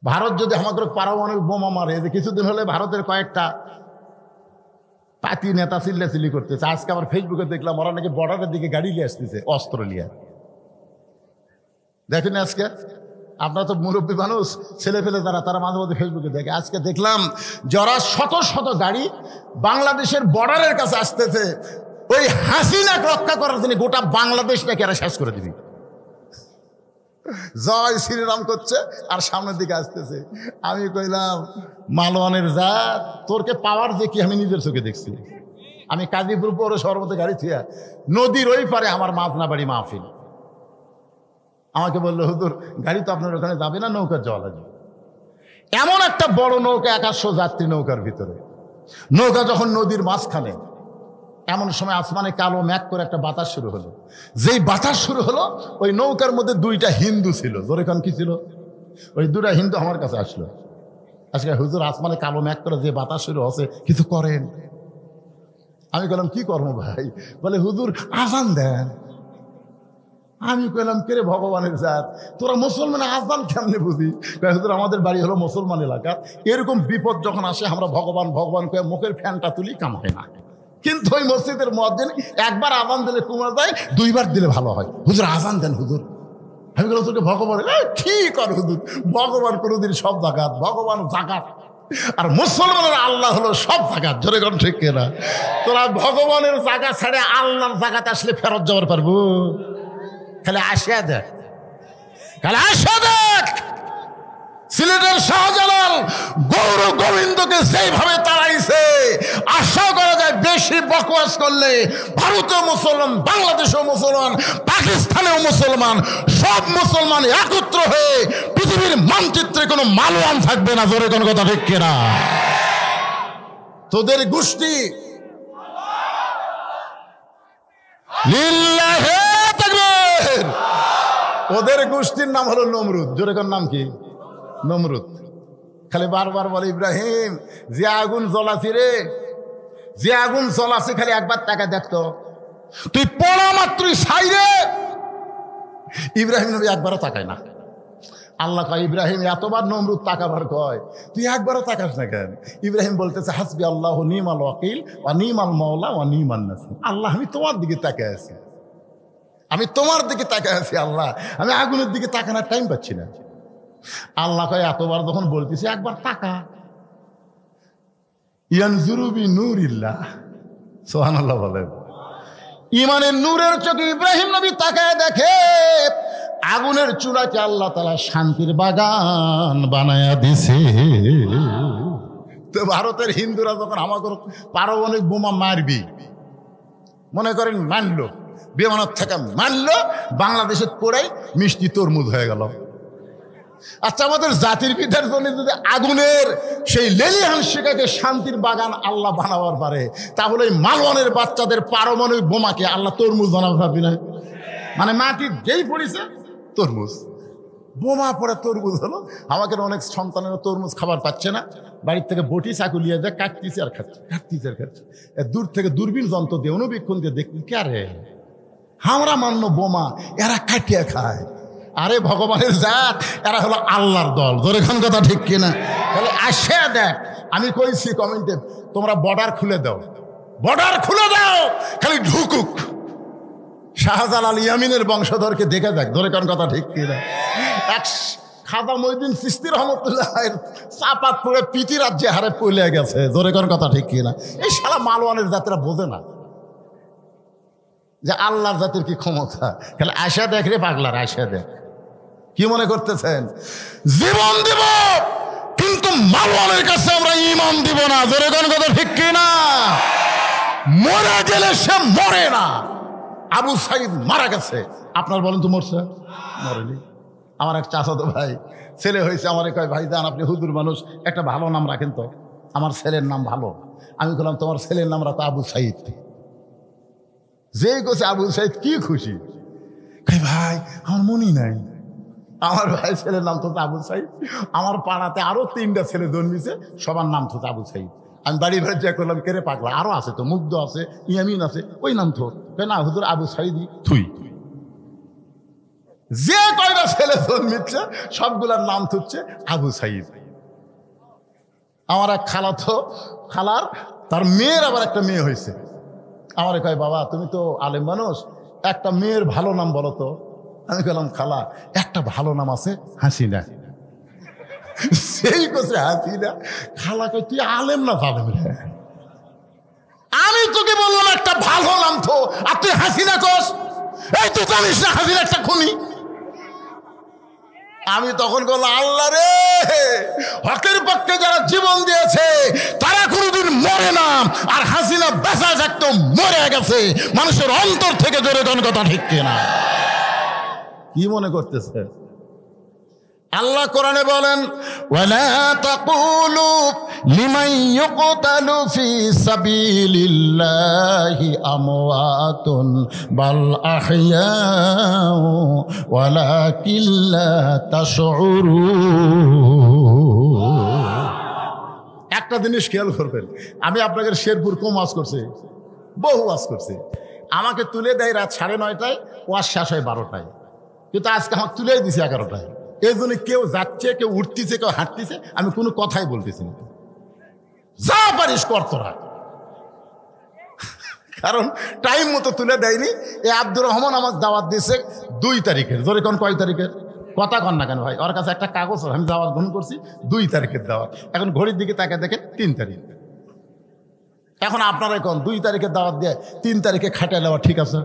ভারত যদি আমাকে পারমাণবিক বোমা মারে, যে কিছুদিন হলে ভারতের কয়েকটা পাতি নেতা চিল্লাচিল্লি করতেছে। আজকে আবার ফেসবুকে দেখলাম ওরা নাকি বর্ডারের দিকে গাড়ি নিয়ে আসতেছে, অস্ত্র নিয়ে। দেখেন আজকে, আপনারা তো মুরব্বী মানুষ, ছেলে ফেলে তারা মাঝে মধ্যে ফেসবুকে দেখে। আজকে দেখলাম যারা শত শত গাড়ি বাংলাদেশের বর্ডারের কাছে আসতেছে, ওই হাসিনাকে রক্ষা করার জন্য গোটা বাংলাদেশটাকে এরা শেষ করে দিবি, জয় শ্রীরাম করছে আর সামনের দিকে আসতেছে। আমি কইলাম মালওয়ানের যা, তোরকে পাওয়ার যে কি আমি নিজের চোখে দেখছি। আমি কাজীপুর পৌরসভার মধ্যে গাড়ি থুয়া নদীর ওই পারে আমার মাঝনা বাড়ি মাহফিল। আমাকে বললো, হুজুর গাড়ি তো আপনার ওখানে যাবে না, নৌকার যাওয়া লাগবে। এমন একটা বড় নৌকা, 100 যাত্রী নৌকার ভিতরে। নৌকা যখন নদীর মাঝখানে, এমন সময় আসমানে কালো ম্যাঘ করে একটা বাতাস শুরু হলো। যেই বাতাস শুরু হলো, ওই নৌকার মধ্যে 2টা হিন্দু ছিল। জোরে কান কি ছিল? ওই 2টা হিন্দু আমার কাছে আসলো। আজকে হুজুর আসমানে কালো ম্যাঘ করে যে বাতাস শুরু হচ্ছে, কিছু করেন। আমি বললাম কি করবো ভাই? বলে হুজুর আজান দেন। আমি কইলাম কে রে ভগবানের জাত, তোরা মুসলমান আজান কেমনে বুঝি? হুজুর আমাদের বাড়ি হলো মুসলমান এলাকা, এরকম বিপদ যখন আসে আমরা ভগবান ভগবান করে মুখের ফ্যানটা তুলি, কাম হয় না। কিন্তু ওই মসজিদের মুয়াজ্জিন একবার আজান দিলে কমে যায়, 2বার দিলে ভালো হয়। হুজুর আজান দেন হুজুর। আমি বললাম তোকে ভগবান ঠিক আর হুজুর, ভগবান কোনোদিন সব জাকাত, ভগবান জাকাত, আর মুসলমানের আল্লাহ হলো সব জাকাত। জোরে কোন ঠিক কিনা? তোরা ভগবানের জাকাত ছেড়ে আল্লাহর জাকাত আসলে ফেরত যাওয়ার পারবো? খালি আসিয়া দেখ, খালি আসিয়া দেখ। সিলেটের শাহজালাল গৌর গোবিন্দকে যেভাবে তাড়াইছে, আশা করা যায় বেশি বকওয়াস করলে ভারতেও মুসলমান, বাংলাদেশেও মুসলমান, পাকিস্তানেও মুসলমান, সব মুসলমান একত্র হয়ে পৃথিবীর মানচিত্রে কোনো মালওয়ান থাকবে না। জোরে কোন কথা ঠিক কিনা? তোদের গোষ্ঠী লিল্লাহে তাকবীর, ওদের গোষ্ঠীর নাম হলো নমরুদ। জোরে কোন নাম কি? নমরুদ। খালি বারবার বলে ইব্রাহিম যে আগুন জ্বলাছি রে, যে আগুন জ্বলাছি, খালি একবার টাকা দেখতো, তুই পড়া মাত্রই ছাইরে। ইব্রাহিম নবী একবারও তাকায় না। আল্লাহ কয় ইব্রাহিম এতবার নমরুদ তাকাবার কয়, তুই একবারও তাকাস না কেন? ইব্রাহিম বলতেছে হাসবি আল্লাহ নিমাল ওয়াকিল ওয়া নিমাল মাওলা ওয়া নিমান নাসির। আল্লাহ আমি তোমার দিকে তাকায় আছি, আমি তোমার দিকে তাকায় আছি। আল্লাহ আমি আগুনের দিকে তাকানোর টাইম পাচ্ছি না। আল্লাহ কয় এতবার যখন বলতেছি একবার তাকা। ইয়ানজুরু বিনূরিল্লাহ, সুবহানাল্লাহ বলেন। ইমানের নূরের চোখে ইব্রাহিম নবী তাকায় দেখে আগুনের চূড়াকে আল্লাহ তাআলা শান্তির বাগান বানায়া দিছে। তো ভারতের হিন্দুরা যখন আমাকে পারমাণবিক বোমা মারবি, মনে করেন মানলো, বিমানের থেকে মানলো, বাংলাদেশের পড়াই মিষ্টি তরমুজ হয়ে গেল। আচ্ছা আমাদের জাতির পিতার জন্য যদি আগুনের সেই লেলিহান শিখাকে শান্তির বাগান আল্লাহ বানাবার পারে, তাহলে মালওয়ানের বাচ্চাদের পারমাণবিক বোমাকে আল্লাহ তরমুজ বানাবে ভাবি না? মানে মাটি যেই পড়েছে তরমুজ, বোমা পড়ে তরমুজ হলো। আমাকে অনেক সন্তানেরা তরমুজ খাবার পাচ্ছে না, বাড়ির থেকে বটি চাকু লিয়ে যায়, কাটতিছে আর খাচ্ছে, কাটতিছে আর খাচ্ছে। দূর থেকে দূরবীন যন্ত্র দিয়ে অনুবীক্ষণ দিয়ে দেখতে কে রে হামরা মান্য বোমা, এরা কাটিয়ে খায়। আরে ভগবানের জাত, এরা হলো আল্লাহর দল। জোরে কোন কথা ঠিক কিনা? তাহলে আসে দেখ, আমি কইছি কমেন্টে তোমরা বর্ডার খুলে দাও, বর্ডার খুলে দাও, খালি ঢুকুক। শাহজালাল ইয়ামিনের বংশধরকে দেখে দেখ। জোরে কোন কথা ঠিক কিনা? এক খাজা মঈনুদ্দিন চিশতি রহমতুল্লাহ চাপাত পড়ে পিতি রাজ্যে হারে পড়ে গেছে। জোরে কোন কথা ঠিক কিনা? এই শালা মালওয়ানের জাতিরা বোঝে না যে আল্লাহর জাতির কি ক্ষমতা। খালি আশা দেখ রে পাগলার, আশা দেখ। কি মনে করতেছেন জীবন দিব, কিন্তু মালওয়ানের কাছে আমরা ঈমান দিব না। জোরে কোন কথা ঠিক কিনা? মরে গেলে সে মরে না। আবু সাইদ মারা গেছে, আপনার বলেন তো মরছে? মরেনি। আমার এক চাচাতো ভাই ছেলে হয়েছে, আমার কয় ভাই যান আপনি হুজুর মানুষ, একটা ভালো নাম রাখেন তো, আমার ছেলের নাম ভালো। আমি বললাম তোমার ছেলের নাম রাখো আবু সাইদ। যে কোছে আবু সাইদ কি খুশি, ভাই আমার মনি নাই। আমার ভাই ছেলের নাম তো আবু সাইদ। আমার পাড়াতে আরো 3টা ছেলে জন্মিছে, সবার নাম তো আবু সাইদ। আমি বাড়ি বাড়ি চেক করলাম, কেড়ে পাগলা আরো আছে তো, মুগ্ধ আছে, ইয়ামিন আছে, ওই নাম তো না হুজুর আবু সাইদি থুই। যে কয়টা ছেলে জন্মিচ্ছে সবগুলার নাম থুচ্ছে আবু সাইদ। আমার এক খালার তার মেয়ের আবার একটা মেয়ে হয়েছে। আমার কয় বাবা তুমি তো আলেম মানুষ, একটা মেয়ের ভালো নাম বলো তো। আমি বললাম খালা একটা ভালো নাম আছে হাসিনা। সেই কোসে হাসিনা। খালা কয় তুই আলেম না জালেম রে? আমি তোকে বললাম একটা ভালো নাম তো, আর তুই হাসিনা কোস? এই তুই জানিস না হাসিনা একটা খুনি? আমি তখন বললাম আল্লাহ রে, হকের পক্ষে যারা জীবন দিয়েছে তারা কোনোদিন মরে না, আর হাসিনা বেঁচে থাকতো মরে গেছে। মানুষের অন্তর থেকে জোরে কোন কথা ঠিক কিনা? কি মনে করতেছে? আল্লাহ কোরআনে বলেন ওয়ালা তাকুলু লিমান ইউকতালু ফি সাবিলিল্লাহি আমওয়াতুন বাল আহইয়াউ ওয়ালাকিন লা তাশউরুন। একটা জিনিস খেয়াল করবেন, আমি আপনাদের শেরপুর কম ওয়াজ করছি, বহু ওয়াজ করছি। আমাকে তুলে দেয় রাত 9:30টায়, ওয়াজ শেষ হয় 12টায়, কিন্তু আজকে আমাকে তুলেই দিছে 11টায়। এই জন্য কেউ যাচ্ছে, কেউ উঠতেছে, কেউ হাঁটতেছে, আমি কোনো কথাই বলতেছি না। যা পারিস কর তোরা, কারণ টাইম মতো তুলে দেয়নি। এই আব্দুর রহমান আমার দাওয়াত দিয়েছে 2 তারিখের। জোরে কোন কয় তারিখের কথা কন না কেন ভাই? ওর কাছে একটা কাগজ, আমি দাওয়াত গ্রহণ করছি 2 তারিখের দাওয়াত। এখন ঘড়ির দিকে তাকে দেখেন 3 তারিখ। এখন আপনারা কোন 2 তারিখের দাওয়াত দিয়ে 3 তারিখে খাটিয়ে নেওয়া ঠিক আছে?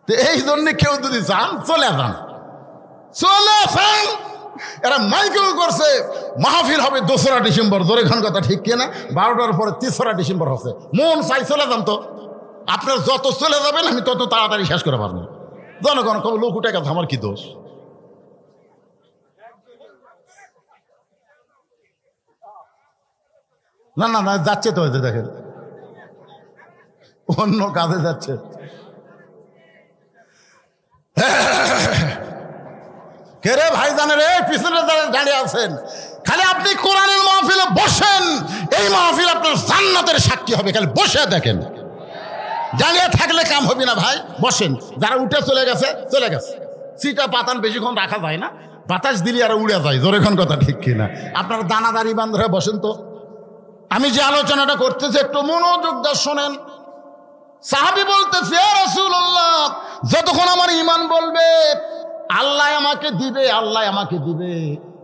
তো এই জন্য কেউ যদি যান চলে যান, চলে আসেন। এরা মাইকেল করছে মাহফিল হবে 2রা ডিসেম্বর। জোরে খান কথা ঠিক কিনা? 12টার পরে 3রা ডিসেম্বর হচ্ছে। মন চাই চলে যান তো। আপনার যত চলে যাবেন আমি তত তাড়াতাড়ি শেষ করে পারবো। জনগণ কবে লোক উঠে গেছে, আমার কি দোষ? না না না, যাচ্ছে তো, হয়েছে দেখেন অন্য কাজে যাচ্ছে। কে রে ভাই জানে রে, পিছনে দাঁড়িয়ে আছেন। খালি আপনি কোরআনের মাহফিলে বসেন, এই মাহফিল আপনার জান্নাতের সাক্ষী হবে। খালি বসে দেখেন, দাঁড়িয়ে থাকলে কাম হবে না ভাই। বসেন, যারা উঠে চলে গেছে চলে গেছে। সিটা পাতান বেশিক্ষণ রাখা যায় না, বাতাস দিলে আর উড়ে যায়। জোরেক্ষণ কথা ঠিক কিনা? আপনারা দানাদারি বান্ধ হয়ে বসেন তো। আমি যে আলোচনাটা করতেছি একটু মনোযোগ দিয়ে শোনেন। সাহাবী বলতেছে ইয়া রাসূলুল্লাহ, যতক্ষণ আমার ঈমান বলবে আল্লাহ আমাকে দিবে, আল্লাহ আমাকে দিবে,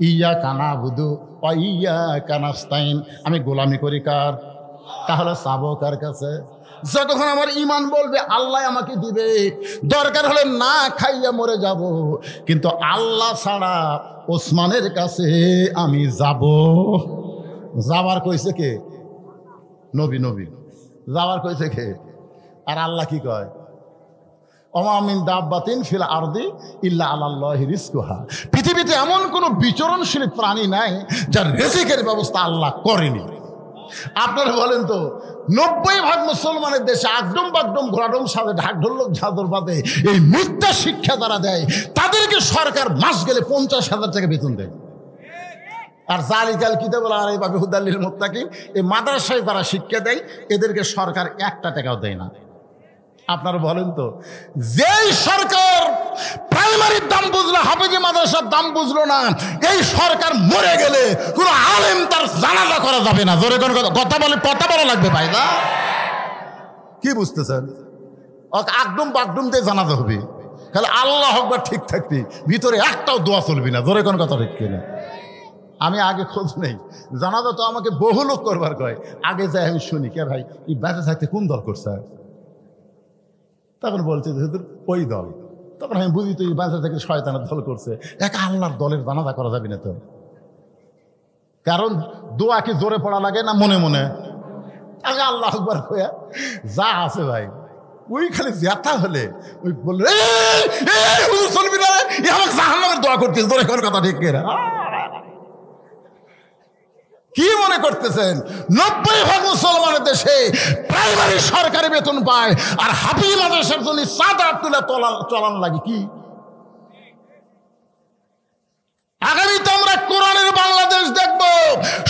ইয়্যাকা না'বুদু ওয়া ইয়্যাকা নাস্তাইন, আমি গোলামি করি কার? তাহলে চাবো কার কাছে? যতক্ষণ আমার ঈমান বলবে আল্লাহ আমাকে দিবে, দরকার হলে না খাইয়া মরে যাব, কিন্তু আল্লাহ ছাড়া ওসমানের কাছে আমি যাব। যাবার কইছে কে? নবী। নবী যাবার কইছে কে? আর আল্লাহ কি কয়? ওমা মিন দাব্বাতিন ফিল আরদি ইল্লা আলাল্লাহি রিজকুহা। পৃথিবীতে এমন কোন বিচরণশীল প্রাণী নাই যার রিজিকের ব্যবস্থা আল্লাহ করেনি। আপনারা বলেন তো, 90% মুসলমানের দেশে আগডম বাগডম ঘোড়াডম সাথে ঢাক ঢোলক ঝাদর বাদে এই মিথ্যা শিক্ষা যারা দেয় তাদেরকে সরকার মাস গেলে 50,000 টাকা বেতন দেয়। আর জালিকাল কিতাবুল আলাইহি হুদাল্লিল মুত্তাকিন, এই মাদ্রাসায় যারা শিক্ষা দেয় এদেরকে সরকার 1 টাকাও দেয় না। আপনারা বলেন তো, যেই সরকার প্রাইমারির দাম বুঝলো, হাফেজি মাদ্রাসার দাম বুঝলো না, এই সরকার মরে গেলে কোনো আলেম তার জানাজা করা যাবে না। জোরে কোন কথা বলে কথা বলা লাগবে ভাই না? কি বুঝতেছেন? আকডুম বাগডুম দিয়ে জানাজা হবে, খালি আল্লাহ আকবার ঠিক থাকবি, ভিতরে একটাও দোয়া চলবি না। জোরে কোন কথা ঠিক কিনা? আমি আগে খোঁজ নেই, জানাজা তো আমাকে বহু লোক করবার কয়, আগে যাই আমি শুনি কে ভাই এই বেঁচে থাকতে কোন দল করছে? তখন বলছে ওই দল। তখন আমি বুঝি তো এই বাজার থেকে শয়তানের দল করছে। এক আল্লাহর দলের জানাজা করা যাবে না তো, কারণ দোয়া কি জোরে পড়া লাগে না মনে মনে? আগে আল্লাহ আকবার কয়া যা আছে ভাই, ওই খালি ব্যথা হলে ওই বললে চলবি না, আমাকে জাহান্নামের দোয়া করতেছে। জোরে কোন কথা ঠিক কিনা? কি মনে করতেছেন 90% মুসলমানের দেশে প্রাইমারি সরকারি বেতন পায়, আর হাফিজ মাদ্রাসার জন্য চাঁদা তুলে চলান লাগে কি? আগামীতে আমরা কোরআনের বাংলাদেশ দেখব,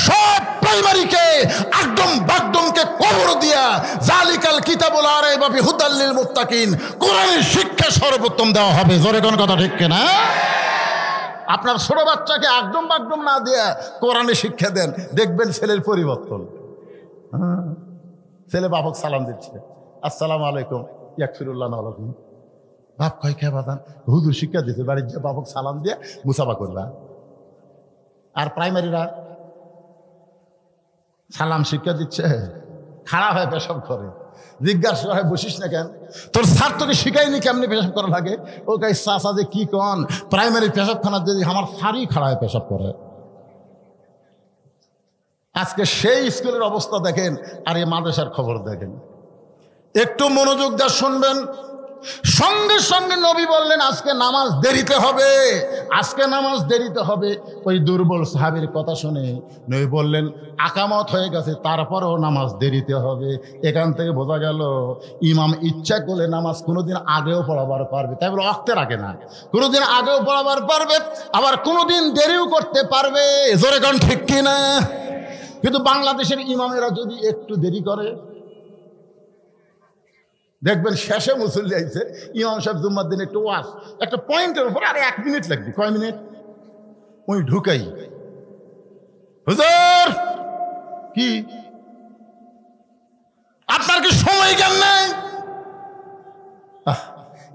সব প্রাইমারিকে আকদম বাগদমকে কবর দিয়া জালিকাল কিতাব কিতাবুল লা রাইবা ফীহি হুদাল লিল মুত্তাকিন, কোরআনের শিক্ষা সর্বোত্তম দেওয়া হবে। জোরে কোন কথা ঠিক কিনা? আপনার ছোট বাচ্চাকে একদম বাগদম না দিয়ে কোরআনে শিক্ষা দেন, দেখবেন ছেলের পরিবর্তন। ছেলে বাপক সালাম দিচ্ছে, আসসালামু আলাইকুম, ইয়াগফিরুল্লাহ লাকুম। বাপ কয় কে বাদান, হুজুর শিক্ষা দিচ্ছে, বাড়ির যে বাপক সালাম দিয়ে মুসাফা করবা। আর প্রাইমারিরা সালাম শিক্ষা দিচ্ছে, খারাপ হয় পেশাব করে, জিজ্ঞাসা হয় বসিস না কেন, তোর স্যার তোকে শিখাইনি কেমনি পেশাব করা লাগে। ও কাই চাচা যে কি কন, প্রাইমারি পেশাবখানার যদি আমার স্যারই খারাপ হয় পেশাব করে। আজকে সেই স্কুলের অবস্থা দেখেন, আর এই মাদ্রাসার খবর দেখেন। একটু মনোযোগ দিয়ে শুনবেন। সঙ্গে সঙ্গে নবী বললেন আজকে নামাজ দেরিতে হবে, আজকে নামাজ দেরিতে হবে। ওই দুর্বল সাহাবীর কথা শুনে নবী বললেন আকামত হয়ে গেছে, তারপরেও নামাজ দেরিতে হবে। এখান থেকে বোঝা গেল ইমাম ইচ্ছা করলে নামাজ কোনোদিন আগেও পড়াবার পারবে, তাই বলে অক্তের আগে না, কোনোদিন আগেও পড়াবার পারবে, আবার কোনোদিন দেরিও করতে পারবে। জোরে কোন ঠিক কিনা? কিন্তু বাংলাদেশের ইমামেরা যদি একটু দেরি করে, দেখবেন শেষে মুসল্লি আইছে, ইমাম সাহেব জুম্মার দিন একটু ওয়াজ, একটা পয়েন্টের উপর আরে 1 মিনিট লাগবে, কয় মিনিট, ওই ঢুকাই, হুজুর কি আপনার কি সময় জ্ঞান নেই?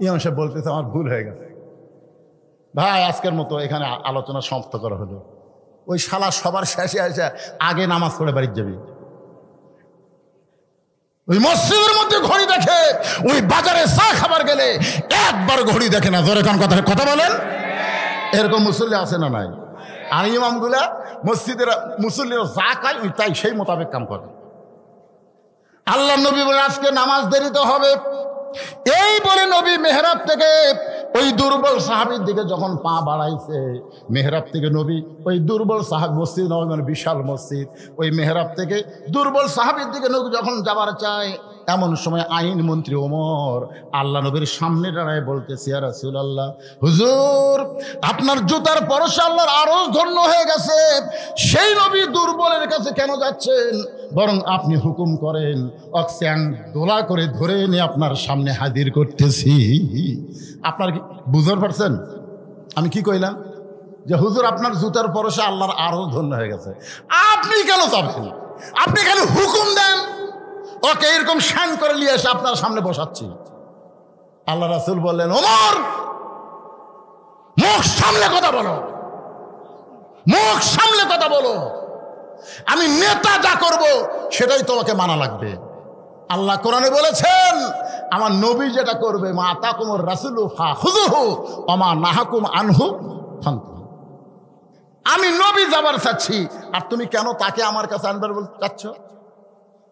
ইমাম সাহেব বলতেছে আমার ভুল হয়ে গেছে ভাই, আজকের মতো এখানে আলোচনা সমাপ্ত করা হলো। ওই শালা সবার শেষে আসে আগে নামাজ পড়ে বাড়ি যাবি, ওই মসজিদের মধ্যে ঘড়ি দেখে, ওই বাজারে চা খাবার গেলে একবার ঘড়ি দেখে না। জোরে কোন কথা বলেন? এরকম মুসল্লি আছে না নাই? আর ইমামগুলা মসজিদের মুসল্লিরা যা খায় ওই তাই সেই মোতাবেক কাম করে। আল্লাহ নবী বলে আজকে নামাজ দেরিতে হবে। এই বলে নবী মেহরাব থেকে ওই দুর্বল সাহাবীর দিকে যখন পা বাড়াইছে, মেহরাব থেকে নবী ওই দুর্বল সাহাবী, মসজিদ নবী মানে বিশাল মসজিদ, ওই মেহরাব থেকে দুর্বল সাহাবীর দিকে নবী যখন যাবার চায়, এমন সময় আইন মন্ত্রী ওমর আল্লাহ নবীর সামনে দাঁড়ায় বলতেছে ইয়া রাসূলুল্লাহ, হুজুর আপনার জুতার পরশে আল্লাহর আরশ ধন্য হয়ে গেছে, সেই নবী দুর্বলের কাছে কেন যাচ্ছেন? বরং আপনি হুকুম করেন অক্সিয়ান দোলা করে ধরে এনে আপনার সামনে হাজির করতেছি। আপনার কি বুঝতে পারছেন আমি কি কইলাম? যে হুজুর আপনার জুতার পরশে আল্লাহর আরশ ধন্য হয়ে গেছে, আপনি কেন যাবেন? আপনি কেন হুকুম দেন ওকে এরকম শান করে নিয়ে এসে আপনার সামনে বসাচ্ছি? আল্লাহ রাসূল বললেন ওমর মুখ সামলে কথা বলো, মুখ সামলে কথা বলো, আমি নেতা যা করব সেটাই তোমাকে মানা লাগবে। আল্লাহ কোরআনে বলেছেন আমার নবী যেটা করবে, মা আতাকুমুর রাসূলু ফাখুযুহু ওয়া মা নাহাকুম আনহু ফান্তাহু। আমি নবী যাবার চাচ্ছি, আর তুমি কেন তাকে আমার কাছে আনবার বলতে চাচ্ছ?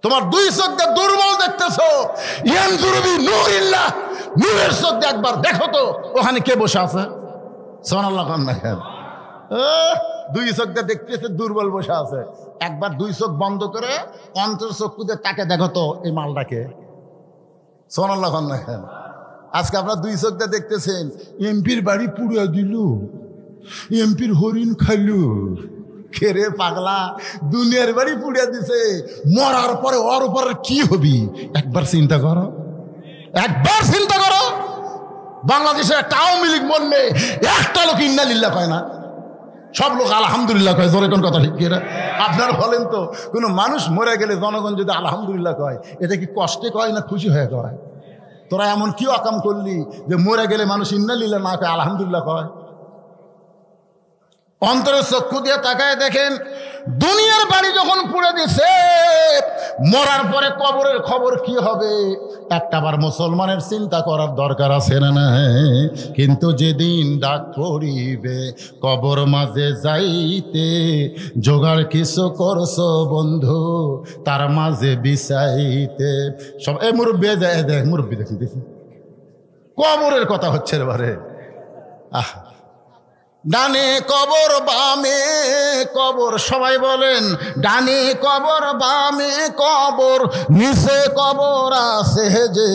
তোমার দুই চোখ দিয়ে দুর্বল দেখতেছো, ইয়ানজুরু বিনূরিল্লাহ, নূরের চোখ দিয়ে একবার দেখো তো ওখানে কে বসে আছে। সুবহানাল্লাহ। দুই চোখ দিয়ে দেখতেছে দুর্বল বসে আছে, একবার দুই চোখ বন্ধ করে অন্তর চক্ষু দিয়ে তাকে দেখো তো এই মালটাকে। সুবহানাল্লাহ। আজকে আপনার দুই চোখ দিয়ে দেখতেছেন এমপির বাড়ি পুড়িয়ে দিল, এমপির হরিণ খাইলু, খেরে পাগলা দুনিয়ার বাড়ি পুড়িয়ে দিছে, মরার পরে ওর উপর কি হবি একবার চিন্তা করো, একবার চিন্তা করো। বাংলাদেশের একটা আওয়ামী লীগ মরলে একটা লোক ইন্নালিল্লাহ কয় না, সব লোক আলহামদুলিল্লাহ কয়। জোরে কোন কথা ঠিক কিনা? আপনারা বলেন তো, কোনো মানুষ মরে গেলে জনগণ যদি আলহামদুলিল্লাহ কয়, এটা কি কষ্টে কয় না খুশি হয়ে কয়? তোরা এমন কি অকাম করলি যে মরে গেলে মানুষ ইন্নালিল্লাহ না কয়, আলহামদুলিল্লাহ কয়? অন্তরের চক্ষু দিয়ে তাকায় দেখেন, দুনিয়ার বাড়ি যখন পুড়ে দিছে, মরার পরে কবরের খবর কি হবে একটাবার মুসলমানের চিন্তা করার দরকার আছে না নাই? কিন্তু যেদিন ডাক পড়িবে কবর মাঝে যাইতে, জোগাড় কিছু করছো বন্ধু তার মাঝে বিছাইতে। সব এই মুরব্বী যায় দেখ, মুরব্বী দেখি দেখি কবরের কথা হচ্ছে এবারে। ডানে কবর বামে কবর, সবাই বলেন ডানে কবর বামে কবর, নিচে কবর আছে যে,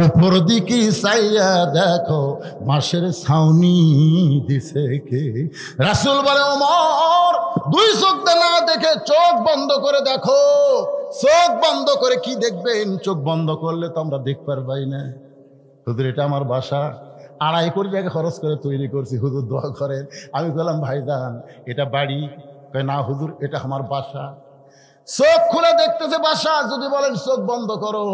উপর দিকে চাইয়া দেখো মাসের ছাউনি দিছে কে। রাসূল বলে ওমর দুই চোখ না দেখে চোখ বন্ধ করে দেখো। চোখ বন্ধ করে কি দেখবেন? চোখ বন্ধ করলে তো আমরা দেখতে পারবাই না। হুজুর এটা আমার বাসা, 2.5 কোটি টাকা খরচ করে তৈরি করছি, হুজুর দোয়া করেন। আমি বললাম ভাইজান এটা বাড়ি? কয় না হুজুর এটা আমার বাসা। চোখ খুলে দেখতেছে বাসা। যদি বলেন চোখ বন্ধ করো,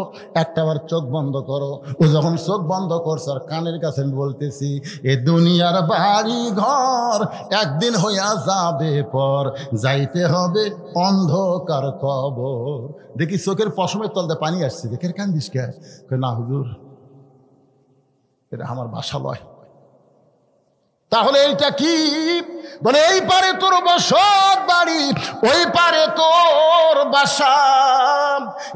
একটাবার চোখ বন্ধ করো। ও যখন চোখ বন্ধ করছে আর কানের কাছে আমি বলতেছি, এ দুনিয়ার বাড়ি ঘর একদিন হইয়া যাবে পর, যাইতে হবে অন্ধকার কবর। দেখি চোখের পশমের তলতে পানি আসছে, দেখে কান্দিস কে? না হুজুর এটা আমার বাসা লয়। তাহলে এইটা কি? বলে এই পারে তোর বসত বাড়ি, ওই পারে তোর বাসা।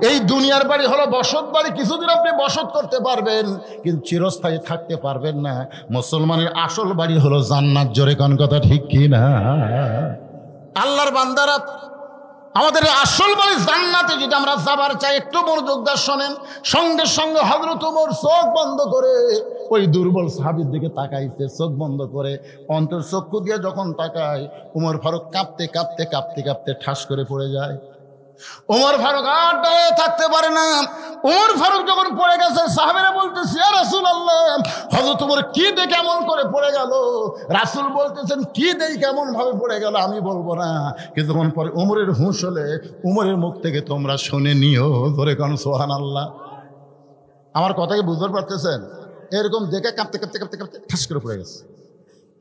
এই দুনিয়ার বাড়ি হলো বসত বাড়ি, কিছুদিন আপনি বসত করতে পারবেন কিন্তু চিরস্থায়ী থাকতে পারবেন না। মুসলমানের আসল বাড়ি হলো জান্নাত। জোরে কোন কথা ঠিক কি না? আল্লাহর বান্দারা, আমাদের আসল বাড়ি জান্নাতে যদি আমরা যাবার চাই, একটু মনোযোগ দিয়ে শোনেন। সঙ্গে সঙ্গে হযরত ওমর চোখ বন্ধ করে ওই দুর্বল সাহাবীর দিকে তাকাইছে। চোখ বন্ধ করে অন্তর চক্ষু দিয়ে যখন তাকায়, ওমর ফারুক কাঁপতে কাঁপতে কাঁপতে কাঁপতে ঠাস করে পড়ে যায়। ওমর ফারুক আর দাঁড়িয়ে থাকতে পারে না। ওমর ফারুক যখন পড়ে গেছে, সাহাবীরা বলতেছে ইয়া রাসূলুল্লাহ, হযরত ওমর কি দেখে কেমন করে পড়ে গেল? রাসূল বলতেছেন কি দেখে কেমন ভাবে পড়ে গেল আমি বলবো না, কিছুক্ষণ পরে ওমরের হুঁশ হলে ওমরের মুখ থেকে তোমরা শুনে নিও। ধরে কোন সুবহানাল্লাহ। আমার কথাকে বুঝতে পারতেছেন? এরকম দেখে কাঁপতে কাঁপতে কাঁপতে কাঁপতে ঠাস করে পড়ে গেছে।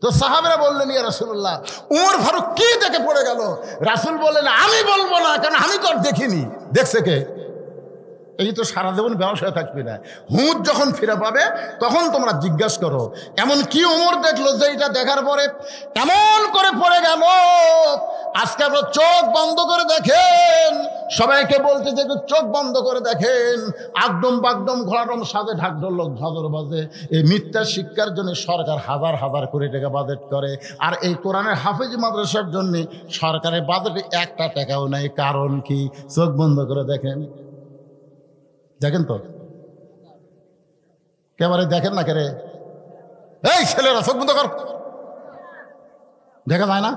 তো সাহাবীরা বললেন ইয়া রাসূলুল্লাহ, ওমর ফারুক কি দেখে পড়ে গেল? রাসূল বললেন আমি বলবো না, কারণ আমি তো আর দেখিনি। দেখছে কে? এই তো সারা জীবন ব্যবসায় থাকবি না, হুঁশ যখন ফিরে পাবে তখন তোমরা জিজ্ঞাসা করো এমন কি ওমর দেখলো যে এটা দেখার পরে এমন করে পড়ে গেল। আজকে আপনার চোখ বন্ধ করে দেখেন, সবাইকে বলতে যে চোখ বন্ধ করে দেখেন, আগডম বাগডম ঘোড়াডম সাজে ঢাকঢোল ঝাঁঝর বাজে। এই মিথ্যা শিক্ষার জন্য সরকার হাজার হাজার কোটি টাকা বাজেট করে, আর এই কোরআনের হাফেজ মাদ্রাসার জন্য সরকারের বাজেটে 1 টাকাও নাই। কারণ কি? চোখ বন্ধ করে দেখেন। দেখেন তো কেবারে দেখেন না কেরে? এই ছেলেরা চোখ বন্ধ কর, দেখা যায় না?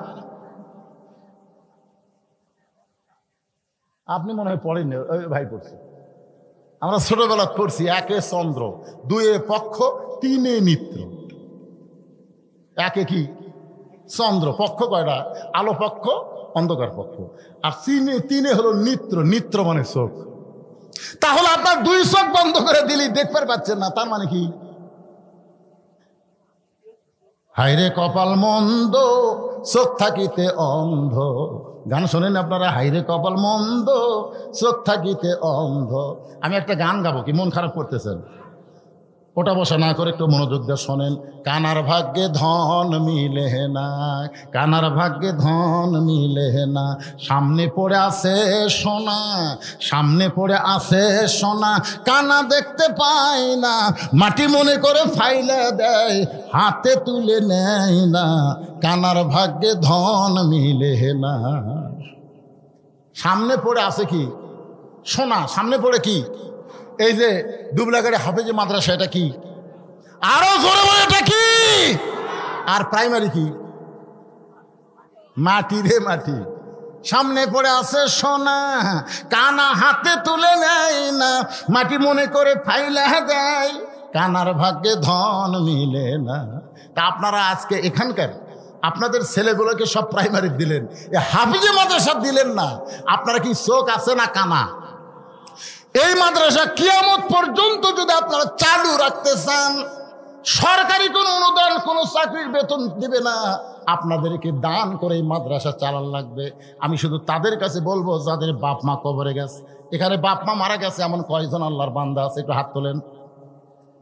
আপনি মনে হয় পড়েননি, ওই ভাই পড়ছে। আমরা ছোটবেলা পড়ছি 1 চন্দ্র, 2 পক্ষ, 3 মিত্র। 1 কি? চন্দ্র। পক্ষ কয়টা? আলো পক্ষ, অন্ধকার পক্ষ। আর 3 হলো নিত্র। নিত্র মানে চোখ। তাহলে আপনার 2 চোখ বন্ধ করে দিলি দেখতে পাচ্ছেন না, তার মানে কি? হায়রে কপাল মন্দ চোখ থাকিতে অন্ধ। গান শোনেন আপনারা? হায়রে কপাল মন্দ চোখ থাকিতে অন্ধ। আমি একটা গান গাবো, কি মন খারাপ করতেছেন? ওটা বসা না করে একটু মনোযোগ দিয়ে শোনেন। কানার ভাগ্যে ধন মিলে না, কানার ভাগ্যে ধন মিলে না, সামনে পড়ে আছে সোনা, সামনে পড়ে আছে সোনা, কানা দেখতে পায় না, মাটি মনে করে ফাইলে দেয়, হাতে তুলে নেয় না, কানার ভাগ্যে ধন মিলে না। সামনে পড়ে আছে কি? সোনা। সামনে পড়ে কি? এই যে দুবলাগাড়ি হাফেজি মাদ্রাসা, এটা কি? আরো জোরে বলে এটা কি? আর প্রাইমারি কি? মাটি রে মাটি। সামনে পড়ে আছে সোনা, কানা হাতে তুলে নেয় না, মাটি মনে করে ফাইলা দেয়, কানার ভাগ্যে ধন মিলে না। তা আপনারা আজকে এখানকার আপনাদের ছেলেগুলোকে সব প্রাইমারি দিলেন, হাফেজি মাদ্রাসা দিলেন না। আপনারা কি চোখ আছে না কানা? এই মাদ্রাসা কিয়ামত পর্যন্ত যদি আপনারা চালু রাখতে চান, সরকারি কোনো অনুদান, কোনো চাকরির বেতন দিবে না, আপনাদেরকে দান করে এই মাদ্রাসা চালান লাগবে। আমি শুধু তাদের কাছে বলবো যাদের বাপ মা কবরে গেছে। এখানে বাপ মা মারা গেছে এমন কয়জন আল্লাহর বান্দা আছে? একটু হাত তোলেন।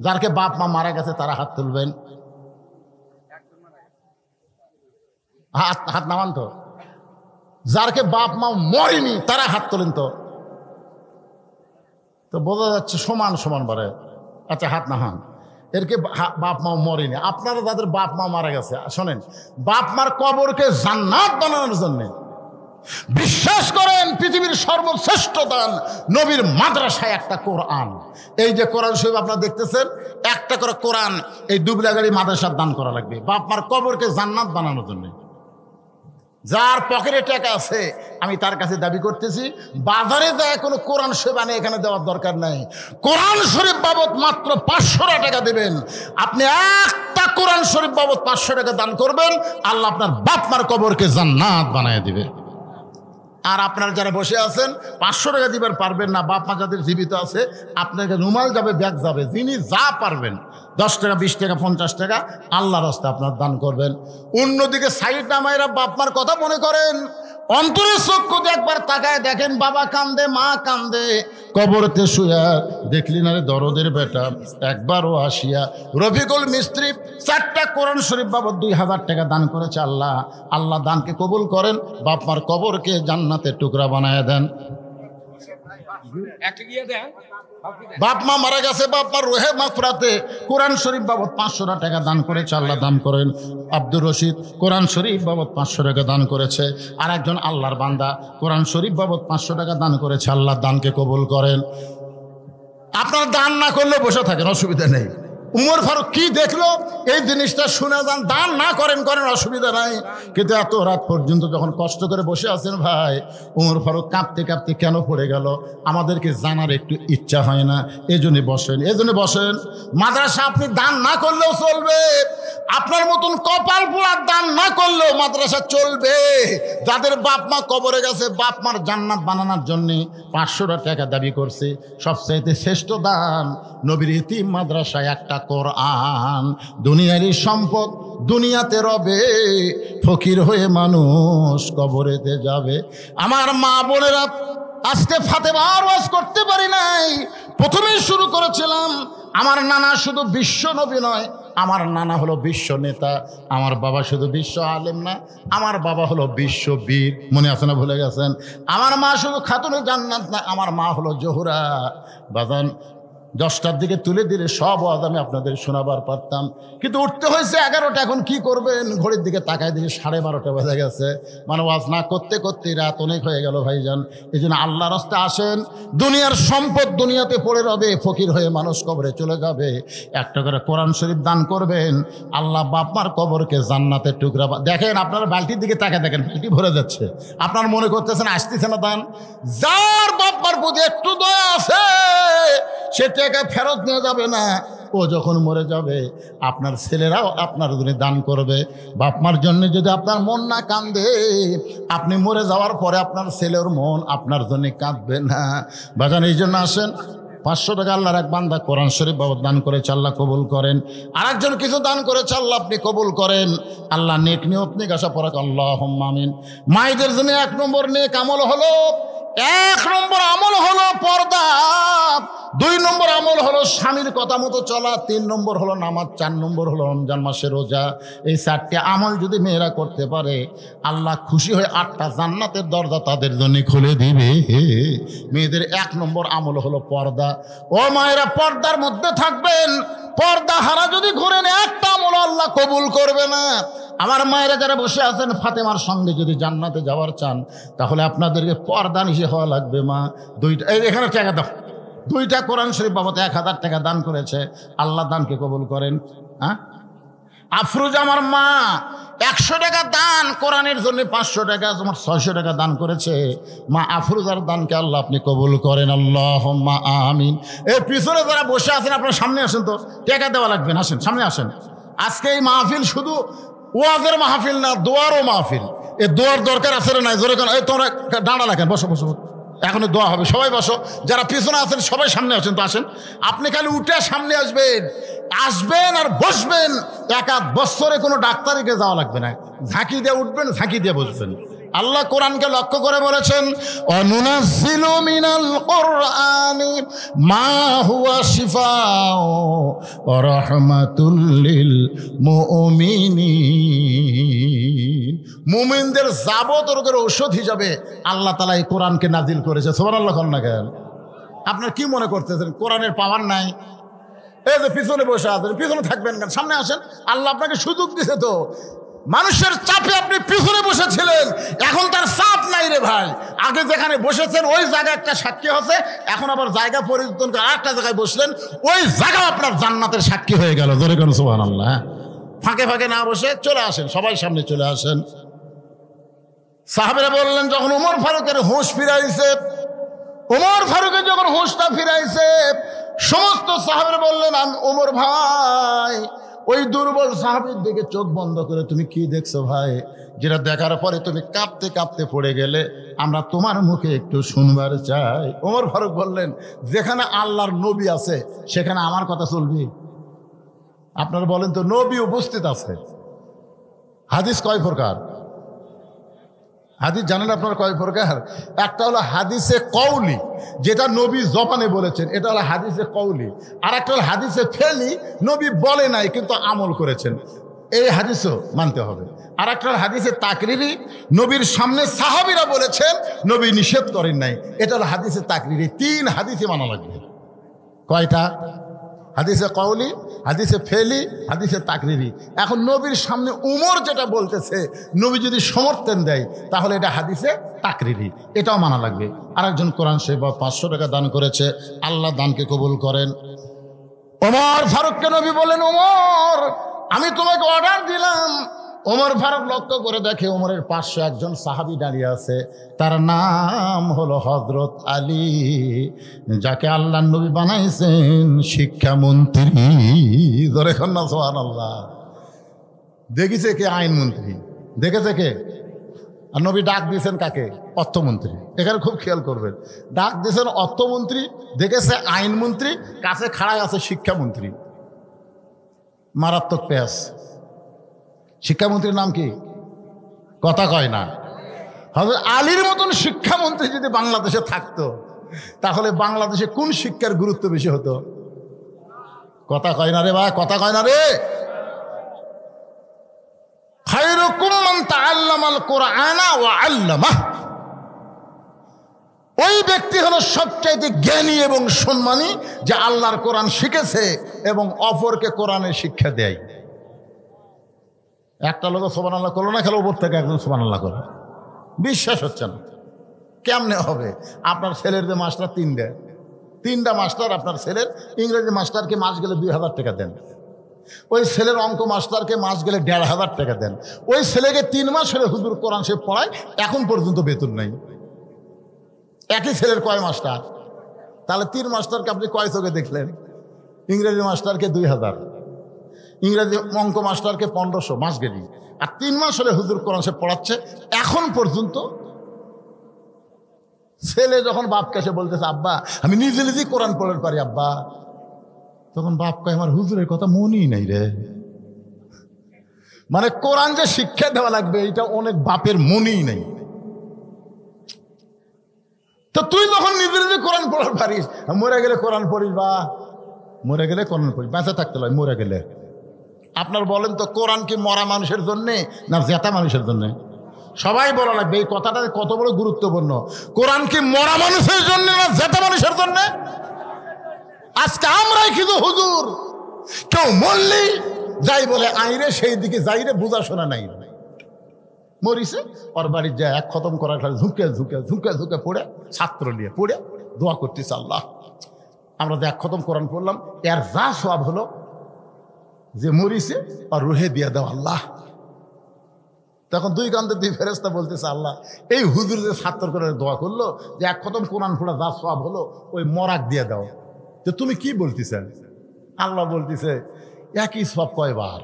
যারকে বাপ মা মারা গেছে তারা হাত তুলবেন। হাত নামান তো। যারকে বাপ মা মরেনি তারা হাত তোলেন তো। তো বোঝা যাচ্ছে সমান সমান বারে। আচ্ছা হাত নামান। এরকে বাপ মা মরেনি। আপনারা যাদের বাপ মা মারা গেছে, শোনেন, বাপ মার কবরকে জান্নাত বানানোর জন্য বিশ্বাস করেন পৃথিবীর সর্বশ্রেষ্ঠ দান নবীর মাদ্রাসায় একটা কোরআন। এই যে কোরআন শরীফ আপনারা দেখতেছেন, একটা করে কোরআন এই দুবলাগাড়ি মাদ্রাসার দান করা লাগবে বাপ মার কবরকে জান্নাত বানানোর জন্য। যার পকেটে টাকা আছে আমি তার কাছে দাবি করতেছি, বাজারে যায় কোনো কোরআন শরীফ আনে এখানে দেওয়ার দরকার নাই। কোরআন শরীফ বাবদ মাত্র 500 টাকা দেবেন। আপনি একটা কোরআন শরীফ বাবদ 500 টাকা দান করবেন, আল্লাহ আপনার বাপ মার কবরকে জান্নাত বানায় দিবে। আর আপনারা যারা বসে আছেন 500 টাকা দিবার পারবেন না, বাপ মা যাদের জীবিত আছে, আপনাকে রুমাল যাবে, ব্যাগ যাবে, যিনি যা পারবেন 10 টাকা 20 টাকা 50 টাকা আল্লাহর রাস্তায় আপনার দান করবেন। অন্যদিকে সাইড নামাইরা বাপ মার কথা মনে করেন, অন্তরের চক্ষু দিয়ে একবার তাকায় দেখেন, বাবা কান্দে, মা কান্দে, কবরতে শুয়া দেখলি না রে দরদের বেটা, একবারও আসিয়া রফিকুল মিস্ত্রি 4টা কোরআন শরীফ বাবদ 2000 টাকা দান করেছে। আল্লাহ আল্লাহ দানকে কবুল করেন, বাপ মার কবরকে জান্নাতের টুকরা বানায় দেন। বাপ মা মারা গেছে, বাপ মার রোহে মাগফিরাতে কোরআন শরীফ বাবদ 500 টাকা দান করেছে, আল্লাহ দান করেন। আব্দুর রশিদ কোরআন শরীফ বাবদ 500 টাকা দান করেছে। আর একজন আল্লাহর বান্দা কোরআন শরীফ বাবদ 500 টাকা দান করেছে, আল্লাহ দানকে কবুল করেন। আপনারা দান না করলে বসে থাকেন, অসুবিধা নেই। উমর ফারুক কি দেখলো এই জিনিসটা শুনে যান, দান না করেন করেন, অসুবিধা নাই। কিন্তু এত রাত পর্যন্ত যখন কষ্ট করে বসে আছেন ভাই, উমর ফারুক কাঁপতে কাঁপতে কেন পড়ে গেল আমাদেরকে জানার একটু ইচ্ছা হয় না। এজন্য বসেন, এজন্য বসেন। মাদ্রাসা আপনি দান না করলেও চলবে, আপনার মতন কপাল পোড়ার দান না করলেও মাদ্রাসা চলবে। যাদের বাপ মা কবরে গেছে, বাপ মার জান্নাত বানানোর জন্য 500 টাকা দাবি করছে, সবচাইতে শ্রেষ্ঠ দান নবীর ইতিম মাদ্রাসায় একটা কোরআন। দুনিয়ারই সম্পদ দুনিয়াতে রবে, ফকির হয়ে মানুষ কবরেতে যাবে। আমার মা বোনেরা, আজকে ফাতেমার ওয়াজ করতে পারি নাই, প্রথমেই শুরু করেছিলাম। আমার নানা শুধু বিশ্ব নবী নয়, আমার নানা হলো বিশ্ব নেতা। আমার বাবা শুধু বিশ্ব আলেম না, আমার বাবা হলো বিশ্ব বীর। মনে আছে না, ভুলে গেছেন? আমার মা শুধু খাতুনে জান্নাত না, আমার মা হলো জোহরা। বাজান 10টার দিকে তুলে দিলে সব ওয়াজ আমি আপনাদের শোনাবার পারতাম, কিন্তু উঠতে হয়েছে 11টা। এখন কি করবেন? ঘড়ির দিকে তাকায় দিকে 12:30 বাজে গেছে। মানে ওয়াজ না করতে করতে রাত অনেক হয়ে গেল ভাইজান। এই জন্য আল্লাহর রাস্তায় আসেন। দুনিয়ার সম্পদ দুনিয়াতে পড়ে রবে, ফকির হয়ে মানুষ কবরে চলে যাবে। একটা করে কোরআন শরীফ দান করবেন, আল্লাহ বাপমার কবরকে জান্নাতের টুকরা। দেখেন আপনারা বালতির দিকে তাকায় দেখেন, বালতি ভরে যাচ্ছে। আপনার মনে করতেছেন আসতেছে না দান। যার বাপমার প্রতি একটু দয়া আছে সে টাকা ফেরত নিয়ে যাবে না। ও যখন মরে যাবে আপনার ছেলেরাও আপনার জন্য দান করবে। বাপমার জন্য যদি আপনার মন না কান্দে, আপনি মরে যাওয়ার পরে আপনার ছেলের মন আপনার জন্য কাঁদবে না। বাজান এই জন্য আসেন, 500 টাকা আল্লাহর এক বান্দা কোরআন শরীফ বাবদ দান করেছে, আল্লাহ কবুল করেন। আরেকজন কিছু দান করেছে, আল্লাহ আপনি কবুল করেন। আল্লাহ নেক নিয়ত নিক আশা পড়াক, আল্লাহুম্মা আমিন। মায়েদের জন্য 1 নম্বর নেক আমল হলো, 1 নম্বর আমল হলো পর্দা, 2 নম্বর আমল হলো স্বামীর কথা মতো চলা, 3 নম্বর হলো নামাজ, 4 নম্বর হলো রমজান মাসে রোজা। এই 4টি আমল যদি মেয়েরা করতে পারে, আল্লাহ খুশি হয়ে 8টা জান্নাতের দরজা তাদের জন্য খুলে দিবে। মেয়েদের 1 নম্বর আমল হলো পর্দা। ও মায়েরা, পর্দার মধ্যে থাকবেন। পর্দা হারা যদি ঘুরেন, একটা আমল আল্লাহ কবুল করবে না। আমার মায়েরা যারা বসে আছেন, ফাতেমার সঙ্গে যদি জান্নাতে যাওয়ার চান, তাহলে আপনাদেরকে পর্দা নিশে হওয়া লাগবে। মা 2টা, এখানে টাকা দাও, 2টা কোরআন শরীফ বাবদ 1000 টাকা দান করেছে, আল্লাহ দানকে কবুল করেন। হ্যাঁ, আফরোজ আমার মা 100 টাকা দান, কোরআনের জন্য 500 টাকা, তোমার 600 টাকা দান করেছে। মা আফরোজার দানকে আল্লাহ আপনি কবুল করেন, আল্লাহুম্মা আমিন। এই পিছনে যারা বসে আছেন আপনারা সামনে আসেন, তো টাকা দেওয়া লাগবে না, আসেন সামনে আসেন। আজকে এই মাহফিল শুধু ওয়াজের মাহফিল না, দোয়ারও মাহফিল। এই দোয়ার দরকার আছে না? নাই জোরে কেন? এই তোমরা দাঁড়া রাখেন, বসো বসো, এখন দোয়া হবে, সবাই বসো। যারা পিছনে আছেন সবাই সামনে আসেন, তো আসেন। আপনি খালি উঠে সামনে আসবেন, আসবেন আর বসবেন। 1 বছরে কোনো ডাক্তারিকে যাওয়া লাগবে না, ঝাঁকি দিয়ে উঠবেন, ঝাঁকি দিয়ে বসবেন। আল্লাহ কোরআনকে লক্ষ্য করে বলেছেন, অনুনাজ্জিলু মিনাল কুরআনি মা হুয়া শিফাউ ওয়া রাহমাতুল লিল মুমিনিন। মুমিনদের যাবতীয় ঔষধ হিসাবে আল্লাহ তাআলা এই কোরআনকে নাজিল করেছে। সুবহানাল্লাহ। না কেন? আপনার কি মনে করতেছেন কোরআনের পাওয়ার নাই? এই যে পিছনে বসে আছেন, পিছনে থাকবেন কেন? সামনে আসেন। আল্লাহ আপনাকে সুযোগ দিছে তো। মানুষের চাপে আপনি পিছনে বসেছিলেন, এখন তার চাপ নাই রে ভাই। আগে যেখানে বসেছেন ওই জায়গা একটা সাক্ষী হচ্ছে, এখন আবার জায়গা পরিবর্তন করে আরেকটা জায়গায় বসলেন, ওই জায়গা আপনার জান্নাতের সাক্ষী হয়ে গেল। জোরে কোন সুবহানাল্লাহ। ফাঁকে ফাঁকে না বসে চলে আসেন, সবাই সামনে চলে আসেন। সাহাবীরা বললেন, যখন ওমর ফারুকের হুঁশ ফিরাইছে, ওমর ফারুকের যখন হুঁশটা ফিরাইছে, সমস্ত সাহাবীরা বললেন, আমি ওমর ভাই, ওই দুর্বল সাহাবীর দিকে চোখ বন্ধ করে তুমি কি দেখছো ভাই, যেটা দেখার পরে তুমি কাঁপতে কাঁপতে পড়ে গেলে, আমরা তোমার মুখে একটু শুনবার চাই। ওমর ফারুক বললেন, যেখানে আল্লাহর নবী আছে সেখানে আমার কথা চলবে? আপনারা বলেন তো, নবী উপস্থিত আছে। হাদিস কয় প্রকার? হাদিস জানেন আপনারা কয় প্রকার? একটা হলো হাদিসে কওলি, যেটা নবী জবানে বলেছেন, এটা হলো হাদিসে কওলি। আর একটা হলো হাদিসে ফেলি, নবী বলে নাই কিন্তু আমল করেছেন, এই হাদিসও মানতে হবে। আর একটা হলো হাদিসে তাকরিরি, নবীর সামনে সাহাবীরা বলেছেন, নবী নিষেধ করেন নাই, এটা হলো হাদিসে তাকরিরি। 3 হাদিসে মানা লাগবে। কয়টা? হাদিসে কওলি, হাদিসে ফেলি, হাদিসে তাকরিরি। এখন নবীর সামনে উমর যেটা বলতেছে, নবী যদি সমর্থন দেয় তাহলে এটা হাদিসে তাকরিরি, এটাও মানা লাগবে। আরেকজন কোরআন শরীফ 500 টাকা দান করেছে, আল্লাহ দানকে কবুল করেন। ওমর ফারুককে নবী বলেন, ওমর আমি তোমাকে অর্ডার দিলাম। ওমর ফারুক লক্ষ্য করে দেখে ওমরের পাশে একজন সাহাবী দাঁড়িয়ে আছে, তার নাম হলো হযরত আলী, যাকে আল্লাহর নবী বানাইছেন শিক্ষামন্ত্রী। ধরে না সুবহানাল্লাহ। দেখেছে কে? আইনমন্ত্রী। দেখেছে কে? আর নবী ডাক দিয়েছেন কাকে? অর্থমন্ত্রী। এখানে খুব খেয়াল করবেন, ডাক দিয়েছেন অর্থমন্ত্রী, দেখেছে আইনমন্ত্রী, কাছে খাড়ায় আছে শিক্ষামন্ত্রী। মারাত্মক পেঁয়াজ। শিক্ষামন্ত্রীর নাম কি? কথা কয় না। হযরত আলীর মতন শিক্ষামন্ত্রী যদি বাংলাদেশে থাকতো, তাহলে বাংলাদেশে কোন শিক্ষার গুরুত্ব বেশি হতো? কথা কয় না রে ভাই, কথা কয় না রে। খায়রুকুম মান তাআল্লামাল কুরআনা ওয়া আল্লামাহ। ওই ব্যক্তি হলো সবচাইতে জ্ঞানী এবং সম্মানী, যে আল্লাহর কোরআন শিখেছে এবং অপরকে কোরআনের শিক্ষা দেয়। একটা লোক সুবহানাল্লাহ করলো না, খেলো উপর থেকে একজন সুবহানাল্লাহ করে। বিশ্বাস হচ্ছে না, কেমনে হবে? আপনার ছেলের যে মাস্টার 3টা মাস্টার, আপনার ছেলের ইংরেজি মাস্টারকে মাস গেলে 2000 টাকা দেন, ওই ছেলের অঙ্ক মাস্টারকে মাস গেলে 1500 টাকা দেন, ওই ছেলেকে 3 মাস হলে হুজুর কোরআন শরীফ পড়ায়, এখন পর্যন্ত বেতন নাই। একই ছেলের কয় মাস্টার? তাহলে 3 মাস্টারকে আপনি কয় চোখে দেখলেন? ইংরেজি মাস্টারকে 2000, ইংরেজি অঙ্ক মাস্টারকে 1500 মাস গেলি, আর 3 মাস হলে হুজুর কোরআন শরীফ পড়াচ্ছে এখন পর্যন্ত। ছেলে যখন বাপ কাছে বলতেছে, আব্বা আমি নিজে নিজেই কোরআন পড়তে পারি আব্বা, তখন বাপ কয়, আমার হুজুরের কথা মনই নাই রে। মানে কোরআন যে শিক্ষা দেওয়া লাগবে, এটা অনেক বাপের মনই নাই। তো তুই যখন নিজে নিজে কোরআন পড়তে পারিস, মরে গেলে কোরআন পড়িস, বা মরে গেলে কোরআন পড়িস, বেঁচে থাকতে লয়, মরে গেলে। আপনার বলেন তো, কোরআন কি মরা মানুষের জন্যে না জেতা মানুষের জন্যে? সবাই বলা লাগবে, এই কথাটা কত বড় গুরুত্বপূর্ণ। কোরআন কি মরা মানুষের জন্য না জেতা মানুষের জন্য? আজকে আমরাই কিন্তু হুজুর, কেউ মরলি যাই বলে আইরে, সেই দিকে যাইরে, বোঝা শোনা নাই। মরিছে, ওর বাড়ি যায় এক খতম করার খেলা ঝুঁকে ঝুঁকে ঝুঁকে ঝুঁকে পড়ে, ছাত্র নিয়ে পড়ে দোয়া করতেছে, আল্লাহ আমরা যে এক খতম কোরআন পড়লাম, এর যা সওয়াব হলো যে মরিছে আর রুহে দিয়ে দাও আল্লাহ। তখন 2 কান্দে 2 ফেরেশতা বলতেছে, আল্লাহ এই হুজুর যে ছাত্র করে দোয়া করলো, যে এক খতম কোরআন পড়া যা সওয়াব হলো, ওই মরাক দিয়ে দাও। তো তুমি কি বলতেছেন? আল্লাহ বলতেছে, একই সওয়াব কয়বার?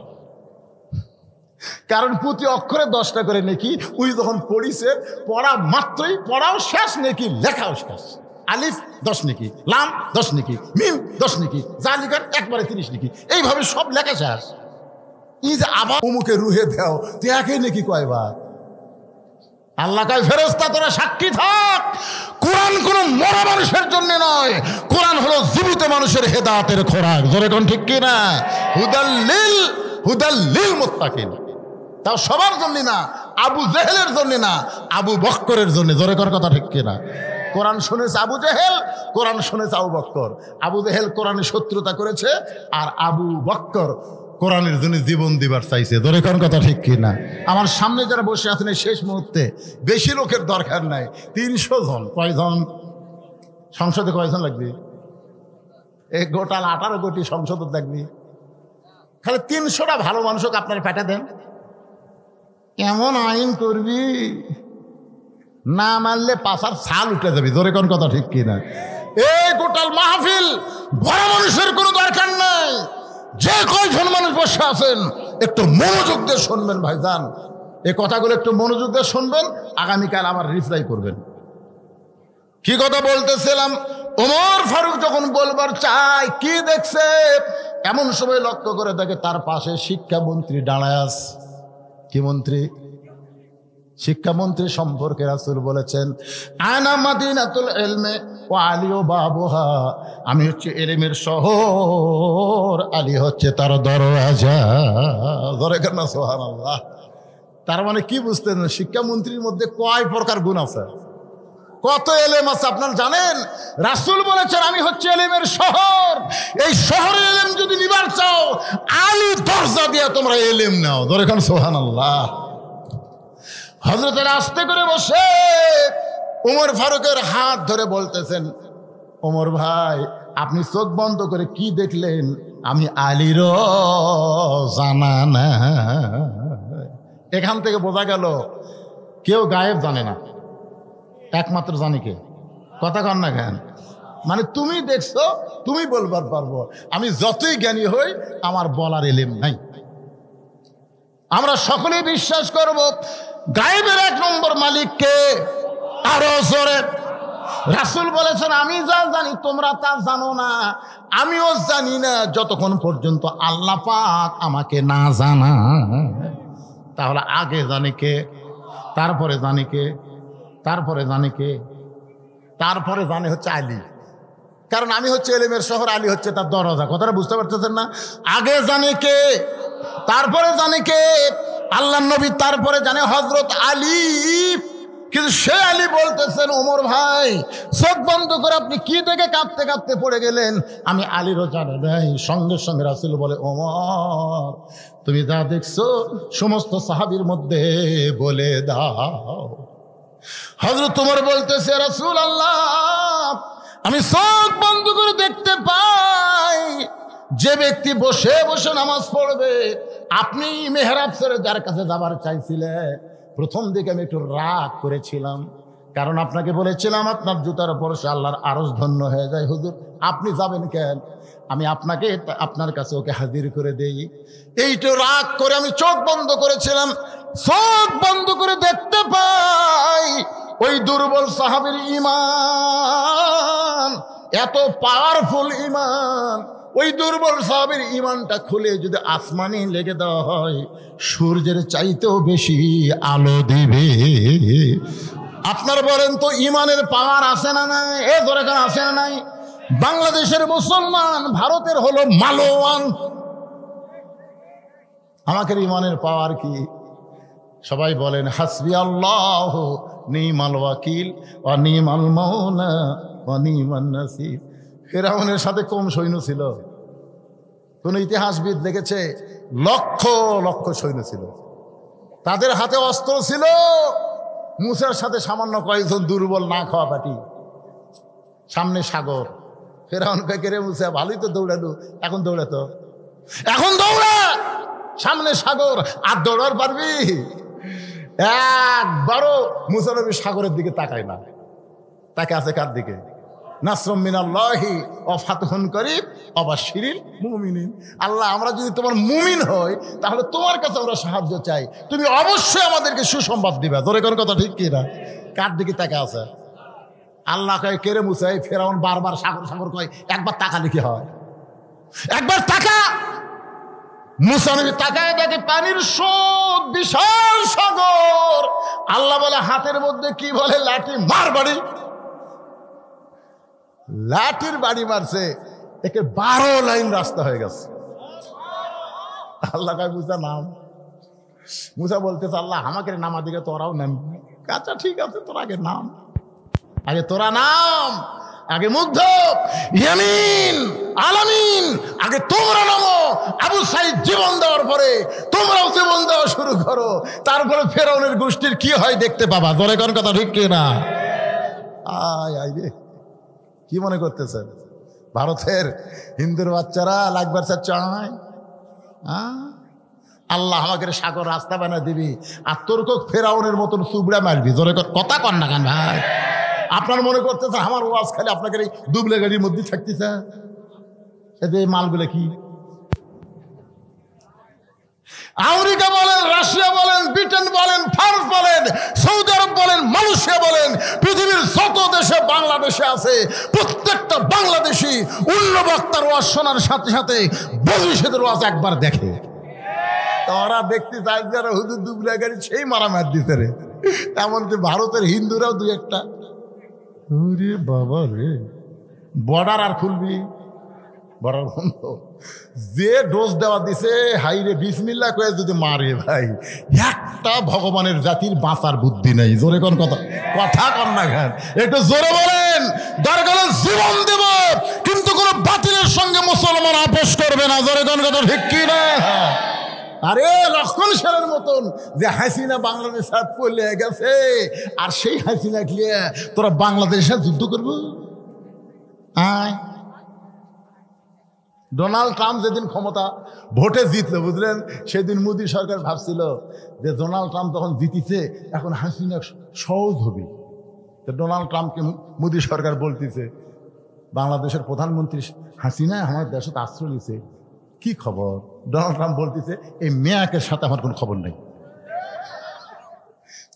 কারণ প্রতি অক্ষরে 10টা করে নেকি। ওই যখন পড়িছে, পড়া মাত্রই পড়াও শেষ, নেকি লেখাও শেষ। আলিফ 10 নেকি, লাম 10 নেকি, মিম 10 নেকি, জালিকার একবারে 30 নেকি, এইভাবে সব লেখা শেষ। এই যে আবার অমুকে রুহে দাও, তুই একই নেকি কয়বার? আল্লাহ কয়, ফেরেশতা তোরা সাক্ষী থাক, কোরআন কোন মরা মানুষের জন্য নয়, কোরআন হলো জীবিত মানুষের হেদায়েতের খোরাক। জোরে কোন ঠিক কি না? হুদাল্লিল মুত্তাকিন। তাও সবার জন্য না, আবু জেহেলের জন্য না, আবু বক্করের জন্য। জোরে কর কথা ঠিক কি না? কোরআন শুনেছে আবু জেহেল, কোরআন শুনেছে আবু বক্কর। আবু জেহেল কোরআনের শত্রুতা করেছে, আর আবু বক্কর কোরআনের জন্য জীবন দিবার চাইছে। জোরে কোন কথা ঠিক কি না? আমার সামনে যারা বসে আছেন এই শেষ মুহূর্তে, বেশি লোকের দরকার নাই, 300 জন। কয়জন সংসদে? কয়জন লাগবে? এই গোটাল 18 কোটি সংসদ লাগবে। খালি 300টা ভালো মানুষকে আপনার পেটে দেন, এমন আইন করবি না মানলে পাশার ছাল উঠে যাবে। জোরে কোন কথা ঠিক কিনা? এই গোটাল মাহফিল ভরা মানুষের কোনো দরকার নাই। যে কয়জন মানুষ বসে আছেন একটু মনোযোগ দিয়ে শুনবেন ভাইজান, এই কথাগুলো একটু মনোযোগ দিয়ে শুনবেন, আগামীকাল আবার রিপ্লাই করবেন। কি কথা বলতেছিলাম? ওমর ফারুক যখন বলবার চাই কি দেখছে, এমন সময় লক্ষ্য করে দেখে তার পাশে শিক্ষামন্ত্রী দাঁড়ায় আছে। কি মন্ত্রী? শিক্ষামন্ত্রী সম্পর্কে রাসূল বলেছেন, আনা মাদিনাতুল ইলমে ওয়া আলিও বাবুহা, আমি হচ্ছে ইলমের শহর, আলী হচ্ছে তার দরওয়াজা। ধরে কেন সুবহানাল্লাহ। তার মানে কি বুঝতেন? শিক্ষামন্ত্রীর মধ্যে কয় প্রকার গুণ আছে, কত এলেম আছে আপনারা জানেন? রাসূল বলেছেন আমি হচ্ছে এলেমের শহর, এই শহরের এলেম যদি নিবার চাও আলী দরজা দিয়ে তোমরা এলেম নাও। ধরে কেন সুবহানাল্লাহ। হযরতের আস্তে করে বসে ওমর ফারুকের হাত ধরে বলতেছেন, ওমর ভাই আপনি চোখ বন্ধ করে কি দেখলেন? আমি আলীর জানা না। এখান থেকে বোঝা গেল কেউ গায়েব জানে না, একমাত্র জানে কে? কথা কন না কেন? মানে তুমি দেখছো, তুমি বলবার পারবো, আমি যতই জ্ঞানী হই আমার বলার এলেম নাই। আমরা সকলেই বিশ্বাস করব গায়েবের এক নম্বর মালিককে। আরো জোরে। রাসূল বলেছেন আমি যা জানি তোমরা তা জানো না, আমিও জানি না যতক্ষণ পর্যন্ত আল্লাহ পাক আমাকে না জানা। তাহলে আগে জানে কে, তারপরে জানে কে, তারপরে জানে কে, তারপরে জানে হচ্ছে আলী। কারণ আমি হচ্ছে এলেমের শহর, আলী হচ্ছে তার দরজা। কথাটা বুঝতে পারতেছেন না? আগে জানে কে, তারপরে জানে কে? আল্লাহ নবী, তারপরে জানে হযরত আলী। কিন্তু সে আলী বলতেছেন ওমর ভাই চোখ বন্ধ করে আপনি কি দেখে কাঁপতে কাঁপতে পড়ে গেলেন? আমি আলীরও জানে নাই। সঙ্গে সঙ্গে রাসূল বলে, ওমর তুমি যা দেখছো সমস্ত সাহাবীর মধ্যে বলে দাও। হযরত ওমর বলতেছে, রাসূলুল্লাহ আমি চোখ বন্ধ করে দেখতে পাই যে ব্যক্তি বসে বসে নামাজ পড়বে, আপনি মেহরাব ছেড়ে যার কাছে যাবার চাইছিলেন, প্রথম দিকে আমি একটু রাগ করেছিলাম, কারণ আপনাকে বলেছিলাম আপনার জুতার উপর সে আল্লাহর আরশ ধন্য হয়ে যায়। হুজুর আপনি যাবেন কেন? আমি আপনাকে আপনার কাছে ওকে হাজির করে দেই। এইটা রাগ করে আমি চোখ বন্ধ করেছিলাম। চোখ বন্ধ করে দেখতে পাই ওই দুর্বল সাহাবীর ঈমান এত পাওয়ারফুল ঈমান, ওই দুর্বল সাহাবীর ঈমানটা খুলে যদি আসমানে লেগে দেওয়া হয় সূর্যের চাইতেও বেশি আলো দিবে। আপনার বলেন তো ঈমানের পাওয়ার আছে না নাই? এ ধরে কেন আছে না নাই? বাংলাদেশের মুসলমান ভারতের হলো মালোয়ান। আমাদের ঈমানের পাওয়ার কি? সবাই বলেন হাসবি আল্লাহ নিমাল ওয়াকিল ওয়া নিমাল মাওলা ওয়া নিমান নাসির। ফিরআউনের সাথে কম সৈন্য ছিল? কোন ইতিহাসবিদ দেখেছে? লক্ষ লক্ষ সৈন্য ছিল, তাদের হাতে অস্ত্র ছিল। মুসার সাথে সামান্য কয়েকজন দুর্বল না খাওয়া পাটি। সামনে সাগর। ফিরআউন কয় রে মুসা ভালোই তো দৌড়ালো, এখন দৌড়াতো, এখন দৌড়া, সামনে সাগর, আর দৌড়ার পারবি? একবারও মুসা নবী সাগরের দিকে তাকায় না। তাকে আছে কার দিকে? নাসরুম মিনাল্লাহি ওয়া ফাতহুন করিব ওয়া বাশশিরিল মুমিনিন। আল্লাহ আমরা যদি তোমার মুমিন হই তাহলে তোমার কাছে আমরা সাহায্য চাই, তুমি অবশ্যই আমাদেরকে সুসংবাদ দিবা। জোরে কোন কথা ঠিক কি না? কার দিকে তাকা আছে? আল্লাহ কয় কে রে মুসা? ফেরাউন বারবার সাগর সাগর কয়, একবার তাকালে কি হয়? একবার তাকা। মুসা নবী তাকায় দেখে পানির স্রোত, বিশাল সাগর। আল্লাহ বলে হাতের মধ্যে কি বলে? লাঠি, মার বাড়ি। লাঠির বাড়ি মারছে, একে 12 লাইন রাস্তা হয়ে গেছে। আল্লাহ কয় মুসা নাম। মুসা বলতেছে আল্লাহ আমাকে নামা দিকে তোরাও নাম। আচ্ছা ঠিক আছে, তোর আগে নাম, আগে তোরা নাম, আগে মুগ্ধ ইয়ামিন আলামিন, আগে তোমরা নামো। আবু সাইদ জীবন দেওয়ার পরে তোমরাও জীবন দেওয়া শুরু করো, তারপরে ফেরাউনের গোষ্ঠীর কি হয় দেখতে পাবা। জোরে কোন কথা ঠিক কি না? আয় আয় রে, কি মনে করতেছেন ভারতের হিন্দুর বাচ্চারা লাগবার চায়? আল্লাহ আমাকে সাগর রাস্তা বানায় দিবি, আর তোরকে ফেরাউনের মতন চুবড়া মারবি। জোরে কথা কন না কেন ভাই? আপনার মনে করতেছে আমার ওয়াজ খালি আপনাকে এই দুবলে গাড়ির মধ্যে থাকতেছে? এতে এই মালগুলো কি? আমেরিকা বলেন, রাশিয়া বলেন, ব্রিটেন বলেন, ফ্রান্স বলেন, সৌদি আরব বলেন, মালয়েশিয়া বলেন, পৃথিবীর যত দেশে বাংলাদেশে আছে প্রত্যেকটা বাংলাদেশি অন্য বক্তার ওয়াজ শোনার সাথে সাথে ভবিষ্যতের ওয়াজ একবার দেখে। তারা দেখতে চাই যারা হুজুর দুবলা গাড়ি সেই মারামার দিতে রে। এমনকি ভারতের হিন্দুরাও দুই একটা। ওরে বাবা রে, বর্ডার আর খুলবি? বর্ডার বন্ধ। যে ডোজ দেওয়া দিছে হাই রে বিসমিল্লাহ করে যদি মারে ভাই, একটা ভগবানের জাতির বাঁচার বুদ্ধি নেই। জোরে কোন কথা কন না খান, একটু জোরে বলেন। দরকার জীবন দেব কিন্তু কোন বাতিলের সঙ্গে মুসলমান আপোষ করবে না। জোরে কোন কথা ঠিক কি না? আরে লক্ষণ সেনের মতন যে হাসিনা বাংলাদেশ পড়লে গেছে, আর সেই হাসিনা গিয়ে তোরা বাংলাদেশের সাথে যুদ্ধ করবো? আয় ডোনাল্ড ট্রাম্প যেদিন ক্ষমতা ভোটে জিতলো বুঝলেন, সেদিন মোদী সরকার ভাবছিল যে ডোনাল্ড ট্রাম্প তখন জিতিছে, এখন হাসিনা সহজ হবে। তো ডোনাল্ড ট্রাম্পকে মোদী সরকার বলতেছে, বাংলাদেশের প্রধানমন্ত্রী হাসিনা আমার দেশে আশ্রয় নিছে, কি খবর? ডোনাল্ড ট্রাম্প বলতেছে, এই মেয়াকের সাথে আমার কোনো খবর নেই।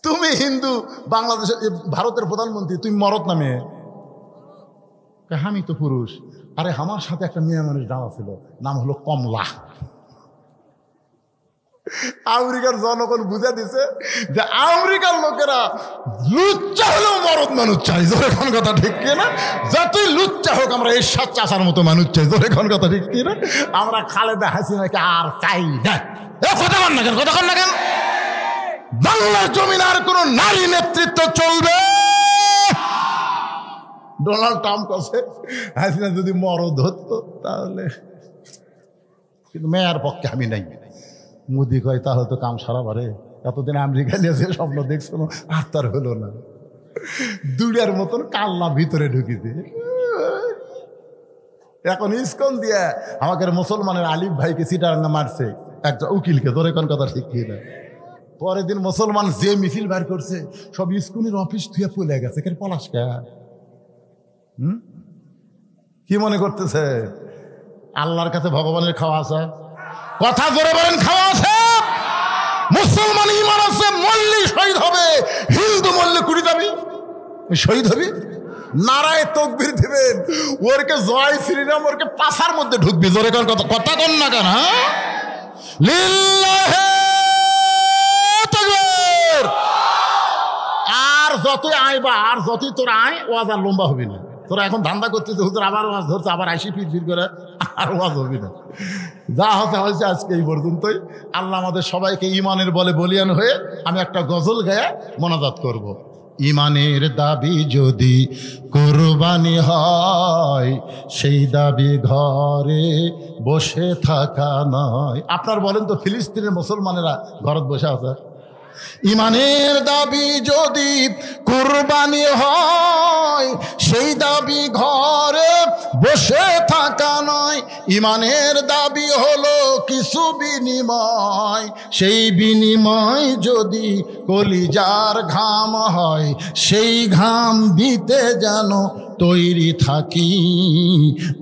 তুমি হিন্দু, বাংলাদেশের ভারতের প্রধানমন্ত্রী, তুমি মরদ না মেয়ে? আমি তো পুরুষ। আরে আমার সাথে একটা মেয়ে মানুষ দাঁড়া ছিল, নাম হলো কমলা। আমেরিকার জনগণ বুঝে দিছে যে আমেরিকার লোকেরা লুচ্চা হলেও মরদ মানুষ চাই। জোরে কোন কথা ঠিক কিনা? যতই লুচ্চা হোক আমরা এরশাদ চাচার মতো মানুষ চাই। জোরে কোন কথা ঠিক কিনা? আমরা খালেদা হাসিনাকে আর চাই না। কথা কন না কেন? কথা কন না কেন? বাংলার জমিন আর কোন নারী নেতৃত্ব চলবে? ডোনাল্ড ট্রাম্প কাছে হাসিনা যদি মরদ হতো তাহলে, কিন্তু মেয়ার পক্ষে আমি নাই। মোদি কয় তাহলে তো কাম সারা বারে, এতদিন আমেরিকা নিয়ে যে স্বপ্ন দেখছো আর তার হলো না। দুড়িয়ার মতন কাল্লা ভিতরে ঢুকিছে। এখন ইস্কন দিয়ে আমাকে মুসলমানের আলিফ ভাইকে সিটারাঙ্গা মারছে একটা উকিলকে। ধরে কোন কথা ঠিক কি না? পরের দিন মুসলমান যে মিছিল বার করছে সব ইস্কুনের অফিস ধুয়ে পলে গেছে। কেন পলাশ কে? কি মনে করতেছে আল্লাহর কাছে ভগবানের খাওয়া আছে? কথা জোরে বলেন, খাওয়া আছে? মুসলমান ইমান আছে, মল্লি শহীদ হবে। হিন্দু মল্লি কুড়ি যাবি, শহীদ হবি, নারায় তকবীর দিবেন, ওরকে জয় শ্রীরাম, ওরকে পাশার মধ্যে ঢুকবি। জোরে কোন কথা, কথা কন না কেন? হ্যাঁ, লিল্লাহি তাকবীর। আর যতই আইবা, আর যতই তোর আয়, ওয়াজ আর লম্বা হবি না। তোরা এখন ধান্দা করতেছে হুজুর আবার ওয়াজ ধরছে, আবার আইসি ফির করে, আর ওয়াজ হবি না। যা হতে হয়েছে আজকে এই পর্যন্তই। আল্লাহ আমাদের সবাইকে ইমানের বলে বলিয়ান হয়ে আমি একটা গজল গায়ে মোনাজাত করব। ইমানের দাবি যদি কুরবানি হয়, সেই দাবি ঘরে বসে থাকা নয়। আপনার বলেন তো, ফিলিস্তিনের মুসলমানেরা ঘরত বসে আছে? ইমানের দাবি যদি কুরবানি হয়, সেই দাবি ঘরে বসে থাকা নয়। ইমানের দাবি হলো কিছু বিনিময়, সেই বিনিময় যদি কলিজার ঘাম হয়, সেই ঘাম দিতে যেন তৈরি থাকি।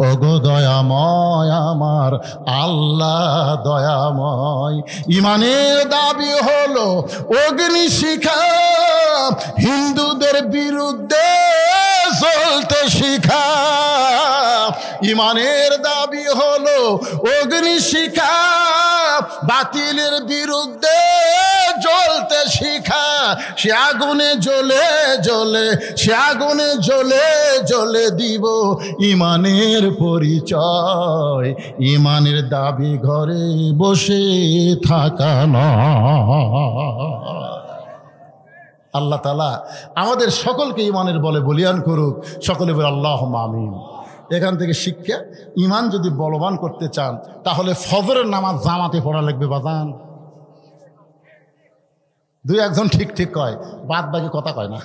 ওগো দয়াময় আমার আল্লাহ দয়াময়। ইমানের দাবি হলো অগ্নিশিখা, হিন্দুদের বিরুদ্ধে চলতে শিখা। ইমানের দাবি হলো অগ্নিশিখা, বাতিলের বিরুদ্ধে জ্বলতে শিখা। সে আগুনে জ্বলে জ্বলে, সে আগুনে জ্বলে জ্বলে দিব ইমানের পরিচয়। ইমানের দাবি ঘরে বসে থাকা নয়। আল্লাহ তাআলা আমাদের সকলকে ইমানের বলে বলিয়ান করুক। সকলে বলে আল্লাহুম্মা আমিন। এখান থেকে শিক্ষা, ইমান যদি বলবান করতে চান তাহলে ফজরের নামাজ জামাতে পড়া লাগবে বাজান। দুই একজন ঠিক ঠিক কয়, বাদ বাকি কথা কয় না।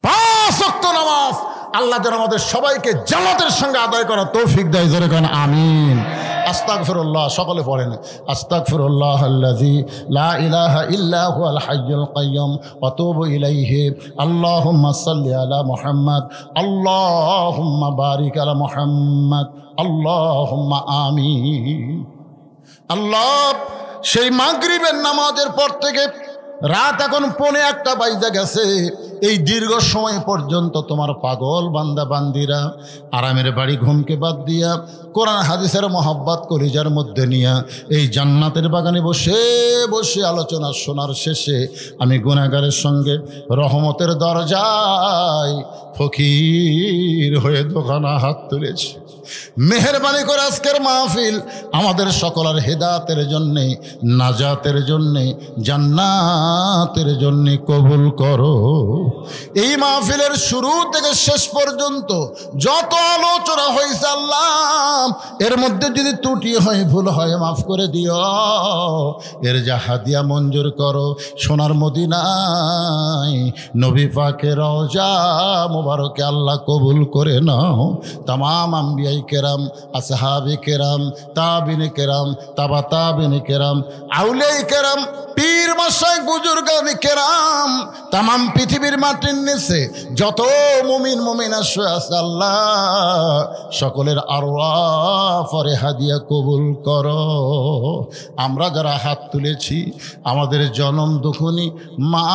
5 ওয়াক্ত নামাজ আল্লাহ যেন আমাদের সবাইকে জামাতের সঙ্গে আদায় করা তৌফিক দেয়। জোরে কোন আমিন। আস্তাগফিরুল্লাহ, সকলে পড়েন আস্তাগফিরুল্লাহ আল্লাযী লা ইলাহা ইল্লা হুয়াল হাইয়ুল কাইয়্যুম ওয়া তুবু ইলাইহি। আল্লাহুম্মা সাল্লি আলা মুহাম্মাদ, আল্লাহুম্মা বারিক আলা মুহাম্মাদ, আল্লাহুম্মা আমিন। আল্লাহ, সেই মাগরিবের নামাজের পর থেকে রাত এখন 1:45 বাজে গেছে, এই দীর্ঘ সময় পর্যন্ত তোমার পাগল বান্দা বান্দিরা আরামের বাড়ি ঘুমকে বাদ দিয়া কোরআন হাদিসের মহব্বত কলিজার মধ্যে নিয়া এই জান্নাতের বাগানে বসে বসে আলোচনা শোনার শেষে আমি গুনাহগারের সঙ্গে রহমতের দরজায় ফকির হয়ে দোকানা হাত তুলেছি। মেহেরবানি করে আজকের মাহফিল আমাদের সকলের হেদায়েতের জন্যে, নাজাতের জন্যে, জান্নাতের জন্যে কবুল করো। এই মাহফিলের শুরু থেকে শেষ পর্যন্ত যত আলোচনা হয়েছে আল্লাহ, এর মধ্যে যদি ত্রুটি হয়, ভুল হয়, মাফ করে দিও। এর যা হাদিয়া মঞ্জুর করো সোনার মদিনায় নবী পাকের রওজা মুবারকে আল্লাহ কবুল করে নাও। তামাম আম্বিয়াই কেরাম, আসহাবে কেরাম, তাবিনে কেরাম, তাবা তাবিনে কেরাম, আউলিয়াই কেরাম, পীর মাশায়েখ বুজুর্গানে কেরাম, তামাম পৃথিবীর মাটির নিচে যত মুমিন মুমিনা আছে আল্লাহ, সকলের আরওয়াহ পরে হাদিয়া কবুল করো। আমরা যারা হাত তুলেছি, আমাদের জনম দুঃখনী মা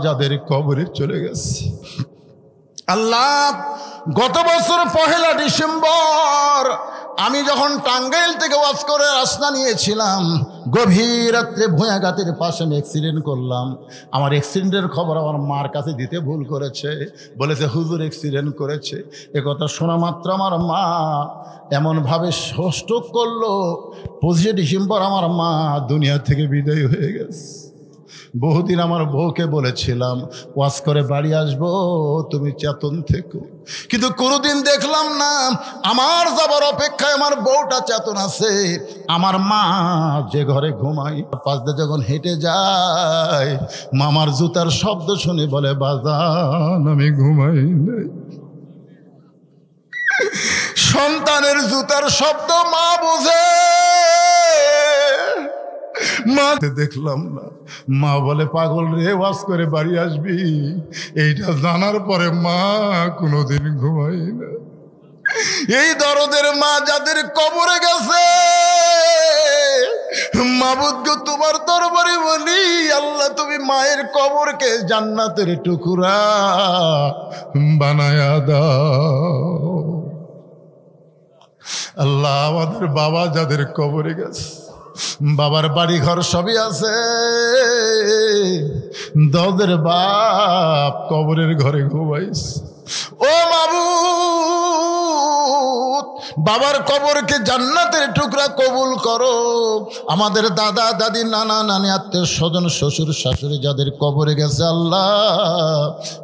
যাদের কবরে চলে গেছে আল্লাহ, গত বছর 1 ডিসেম্বর আমি যখন টাঙ্গাইল থেকে ওয়াজ করে রাস্তা নিয়েছিলাম, গভীর রাত্রে ভুঁয়াঘাতের পাশে আমি অ্যাক্সিডেন্ট করলাম। আমার অ্যাক্সিডেন্টের খবর আমার মার কাছে দিতে ভুল করেছে, বলেছে হুজুর অ্যাক্সিডেন্ট করেছে। একথা শোনা মাত্র আমার মা এমনভাবে স্ট্রোক করলো, 25 ডিসেম্বর আমার মা দুনিয়া থেকে বিদায় হয়ে গেছে। বহুদিন আমার বউকে বলেছিলাম ওয়াজ করে বাড়ি আসবো, তুমি চেতন থেকো, কিন্তু কোনোদিন দেখলাম না। আমার যাবার অপেক্ষায় আমার বউটা চেতন আছে। আমার মা যে ঘরে ঘুমাই, পাশ দিয়ে যখন হেঁটে যায়, মামার জুতার শব্দ শুনে বলে বাজান আমি ঘুমাই নাই। সন্তানের জুতার শব্দ মা বোঝে, মা দেখলাম না। মা বলে পাগল রে, ওয়াজ করে বাড়ি আসবি। এইটা জানার পরে মা কোনোদিন ঘুমাই না। এই দরদের মা যাদের কবরে গেছে, মাবুদ গো তোমার দরবারে বলি আল্লাহ, তুমি মায়ের কবরকে জান্নাতের টুকরা বানায়া দাও। আল্লাহ, আমাদের বাবা যাদের কবরে গেছে, বাবার বাড়ি ঘর সবই আছে, দদের বাপ কবরের ঘরে ঘুমাইছে। ও মাবুদ, বাবার কবরকে জান্নাতের টুকরা কবুল করো। আমাদের দাদা দাদি, নানা নানি, আত্মীয় স্বজন, শ্বশুর শাশুড়ি যাদের কবরে গেছে আল্লাহ,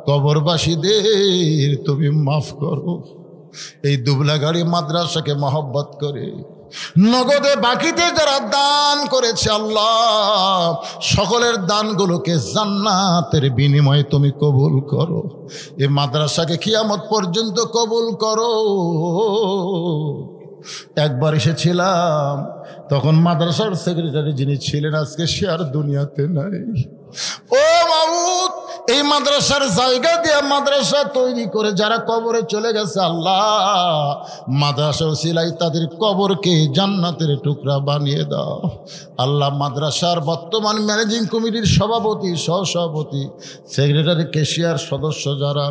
কবরবাসীদের তুমি মাফ করো। এই দুবলাগাড়ি মাদ্রাসাকে মহব্বত করে নগদে বাকিতে যারা দান করেছে আল্লাহ, সকলের দানগুলোকে জান্নাতের বিনিময়ে তুমি কবুল করো। এই মাদ্রাসাকে কিয়ামত পর্যন্ত কবুল করো। একবার এসেছিলাম, তখন মাদ্রাসার সেক্রেটারি যিনি ছিলেন, আজকে সে আর দুনিয়াতে নাই। ও মাবুদ, এই মাদ্রাসার জায়গা দিয়ে মাদ্রাসা তৈরি করে যারা কবরে চলে গেছে আল্লাহ, মাদ্রাসার সিলাই তাদের কবরকে জান্নাতের টুকরা বানিয়ে দাও। আল্লাহ, মাদ্রাসার বর্তমান ম্যানেজিং কমিটির সভাপতি, সহসভাপতি, সেক্রেটারি, ক্যাশিয়ার সদস্য যারা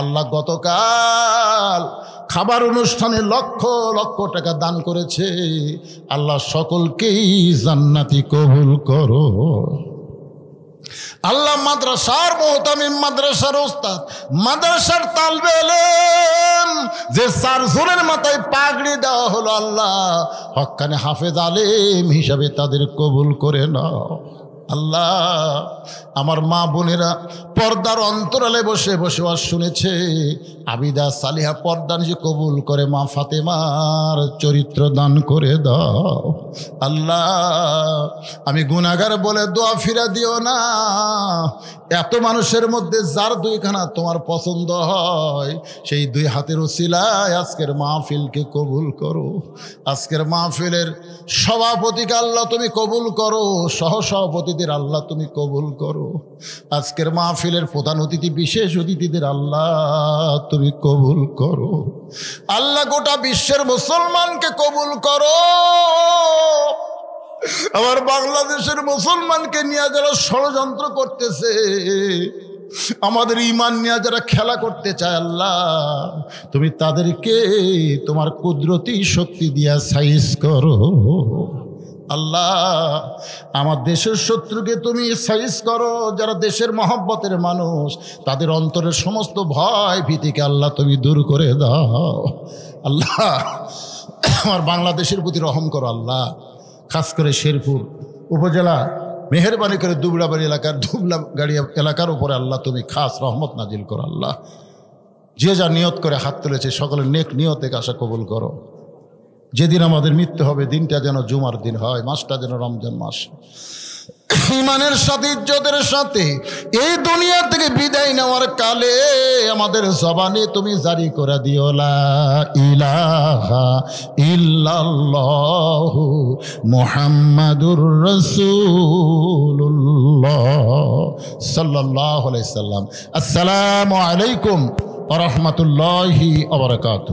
আল্লাহ গতকাল খাবার অনুষ্ঠানে লক্ষ লক্ষ টাকা দান করেছে আল্লাহ, সকলকেই জান্নাতি কবুল করো। আল্লাহ, মাদ্রাসার মুহতামিম, মাদ্রাসার ওস্তাদ, মাদ্রাসার তালবে ইলম যে 4 জনের মাথায় পাগড়ি দেওয়া হলো আল্লাহ, হক্কানে হাফেজ আলেম হিসাবে তাদের কবুল করে নাও। আল্লাহ, আমার মা বোনেরা পর্দার অন্তরালে বসে বসে ওয়াজ শুনেছে। আবিদা সালিহা পর্দা নিয়ে কবুল করে মা ফাতেমার চরিত্র দান করে দাও। আল্লাহ আমি গুনাহগার বলে দোয়া ফিরা দিও না। এত মানুষের মধ্যে যার দুইখানা তোমার পছন্দ হয় সেই দুই হাতের উসিলায় আজকের মাহফিলকে কবুল করো। আজকের মাহফিলের সভাপতিকে আল্লাহ তুমি কবুল করো, সহসভাপতিদের আল্লাহ তুমি কবুল করো। আজকের মাহফিলের প্রধান অতিথি বিশেষ অতিথিদের আল্লাহ তুমি কবুল করো। আল্লাহ গোটা বিশ্বের মুসলমানকে কবুল করো। আমার বাংলাদেশের মুসলমানকে নিয়ে যারা ষড়যন্ত্র করতেছে, আমাদের ঈমান নিয়ে যারা খেলা করতে চায়, আল্লাহ তুমি তাদেরকে তোমার কুদরতি শক্তি দিয়া সাইজ করো। আল্লাহ আমার দেশের শত্রুকে তুমি সাইজ করো। যারা দেশের মহব্বতের মানুষ তাদের অন্তরের সমস্ত ভয় ভীতিকে আল্লাহ তুমি দূর করে দাও। আল্লাহ আমার বাংলাদেশের প্রতি রহম করো। আল্লাহ খাস করে শেরপুর উপজেলা মেহেরবানি করে দুবলাবাড়ি এলাকার ধুবলাগাড়ি এলাকার উপরে আল্লাহ তুমি খাস রহমত নাজিল করো। আল্লাহ যে যা নিয়ত করে হাত তুলেছে সকলের নেক নিয়তে আশা কবুল করো। যেদিন আমাদের মৃত্যু হবে দিনটা যেন জুমার দিন হয়, মাসটা যেন রমজান মাস। ঈমানের সাথে ইজ্জতের সাথে এই দুনিয়া থেকে বিদায় নেওয়ার কালে আমাদের জবানে তুমি জারি করে দিও লা ইলাহা ইল্লাল্লাহু মুহাম্মাদুর রাসূলুল্লাহ সাল্লাল্লাহু আলাইহি সাল্লাম। আসসালামু আলাইকুম ওয়া রাহমাতুল্লাহি ওয়া বারাকাতুহু।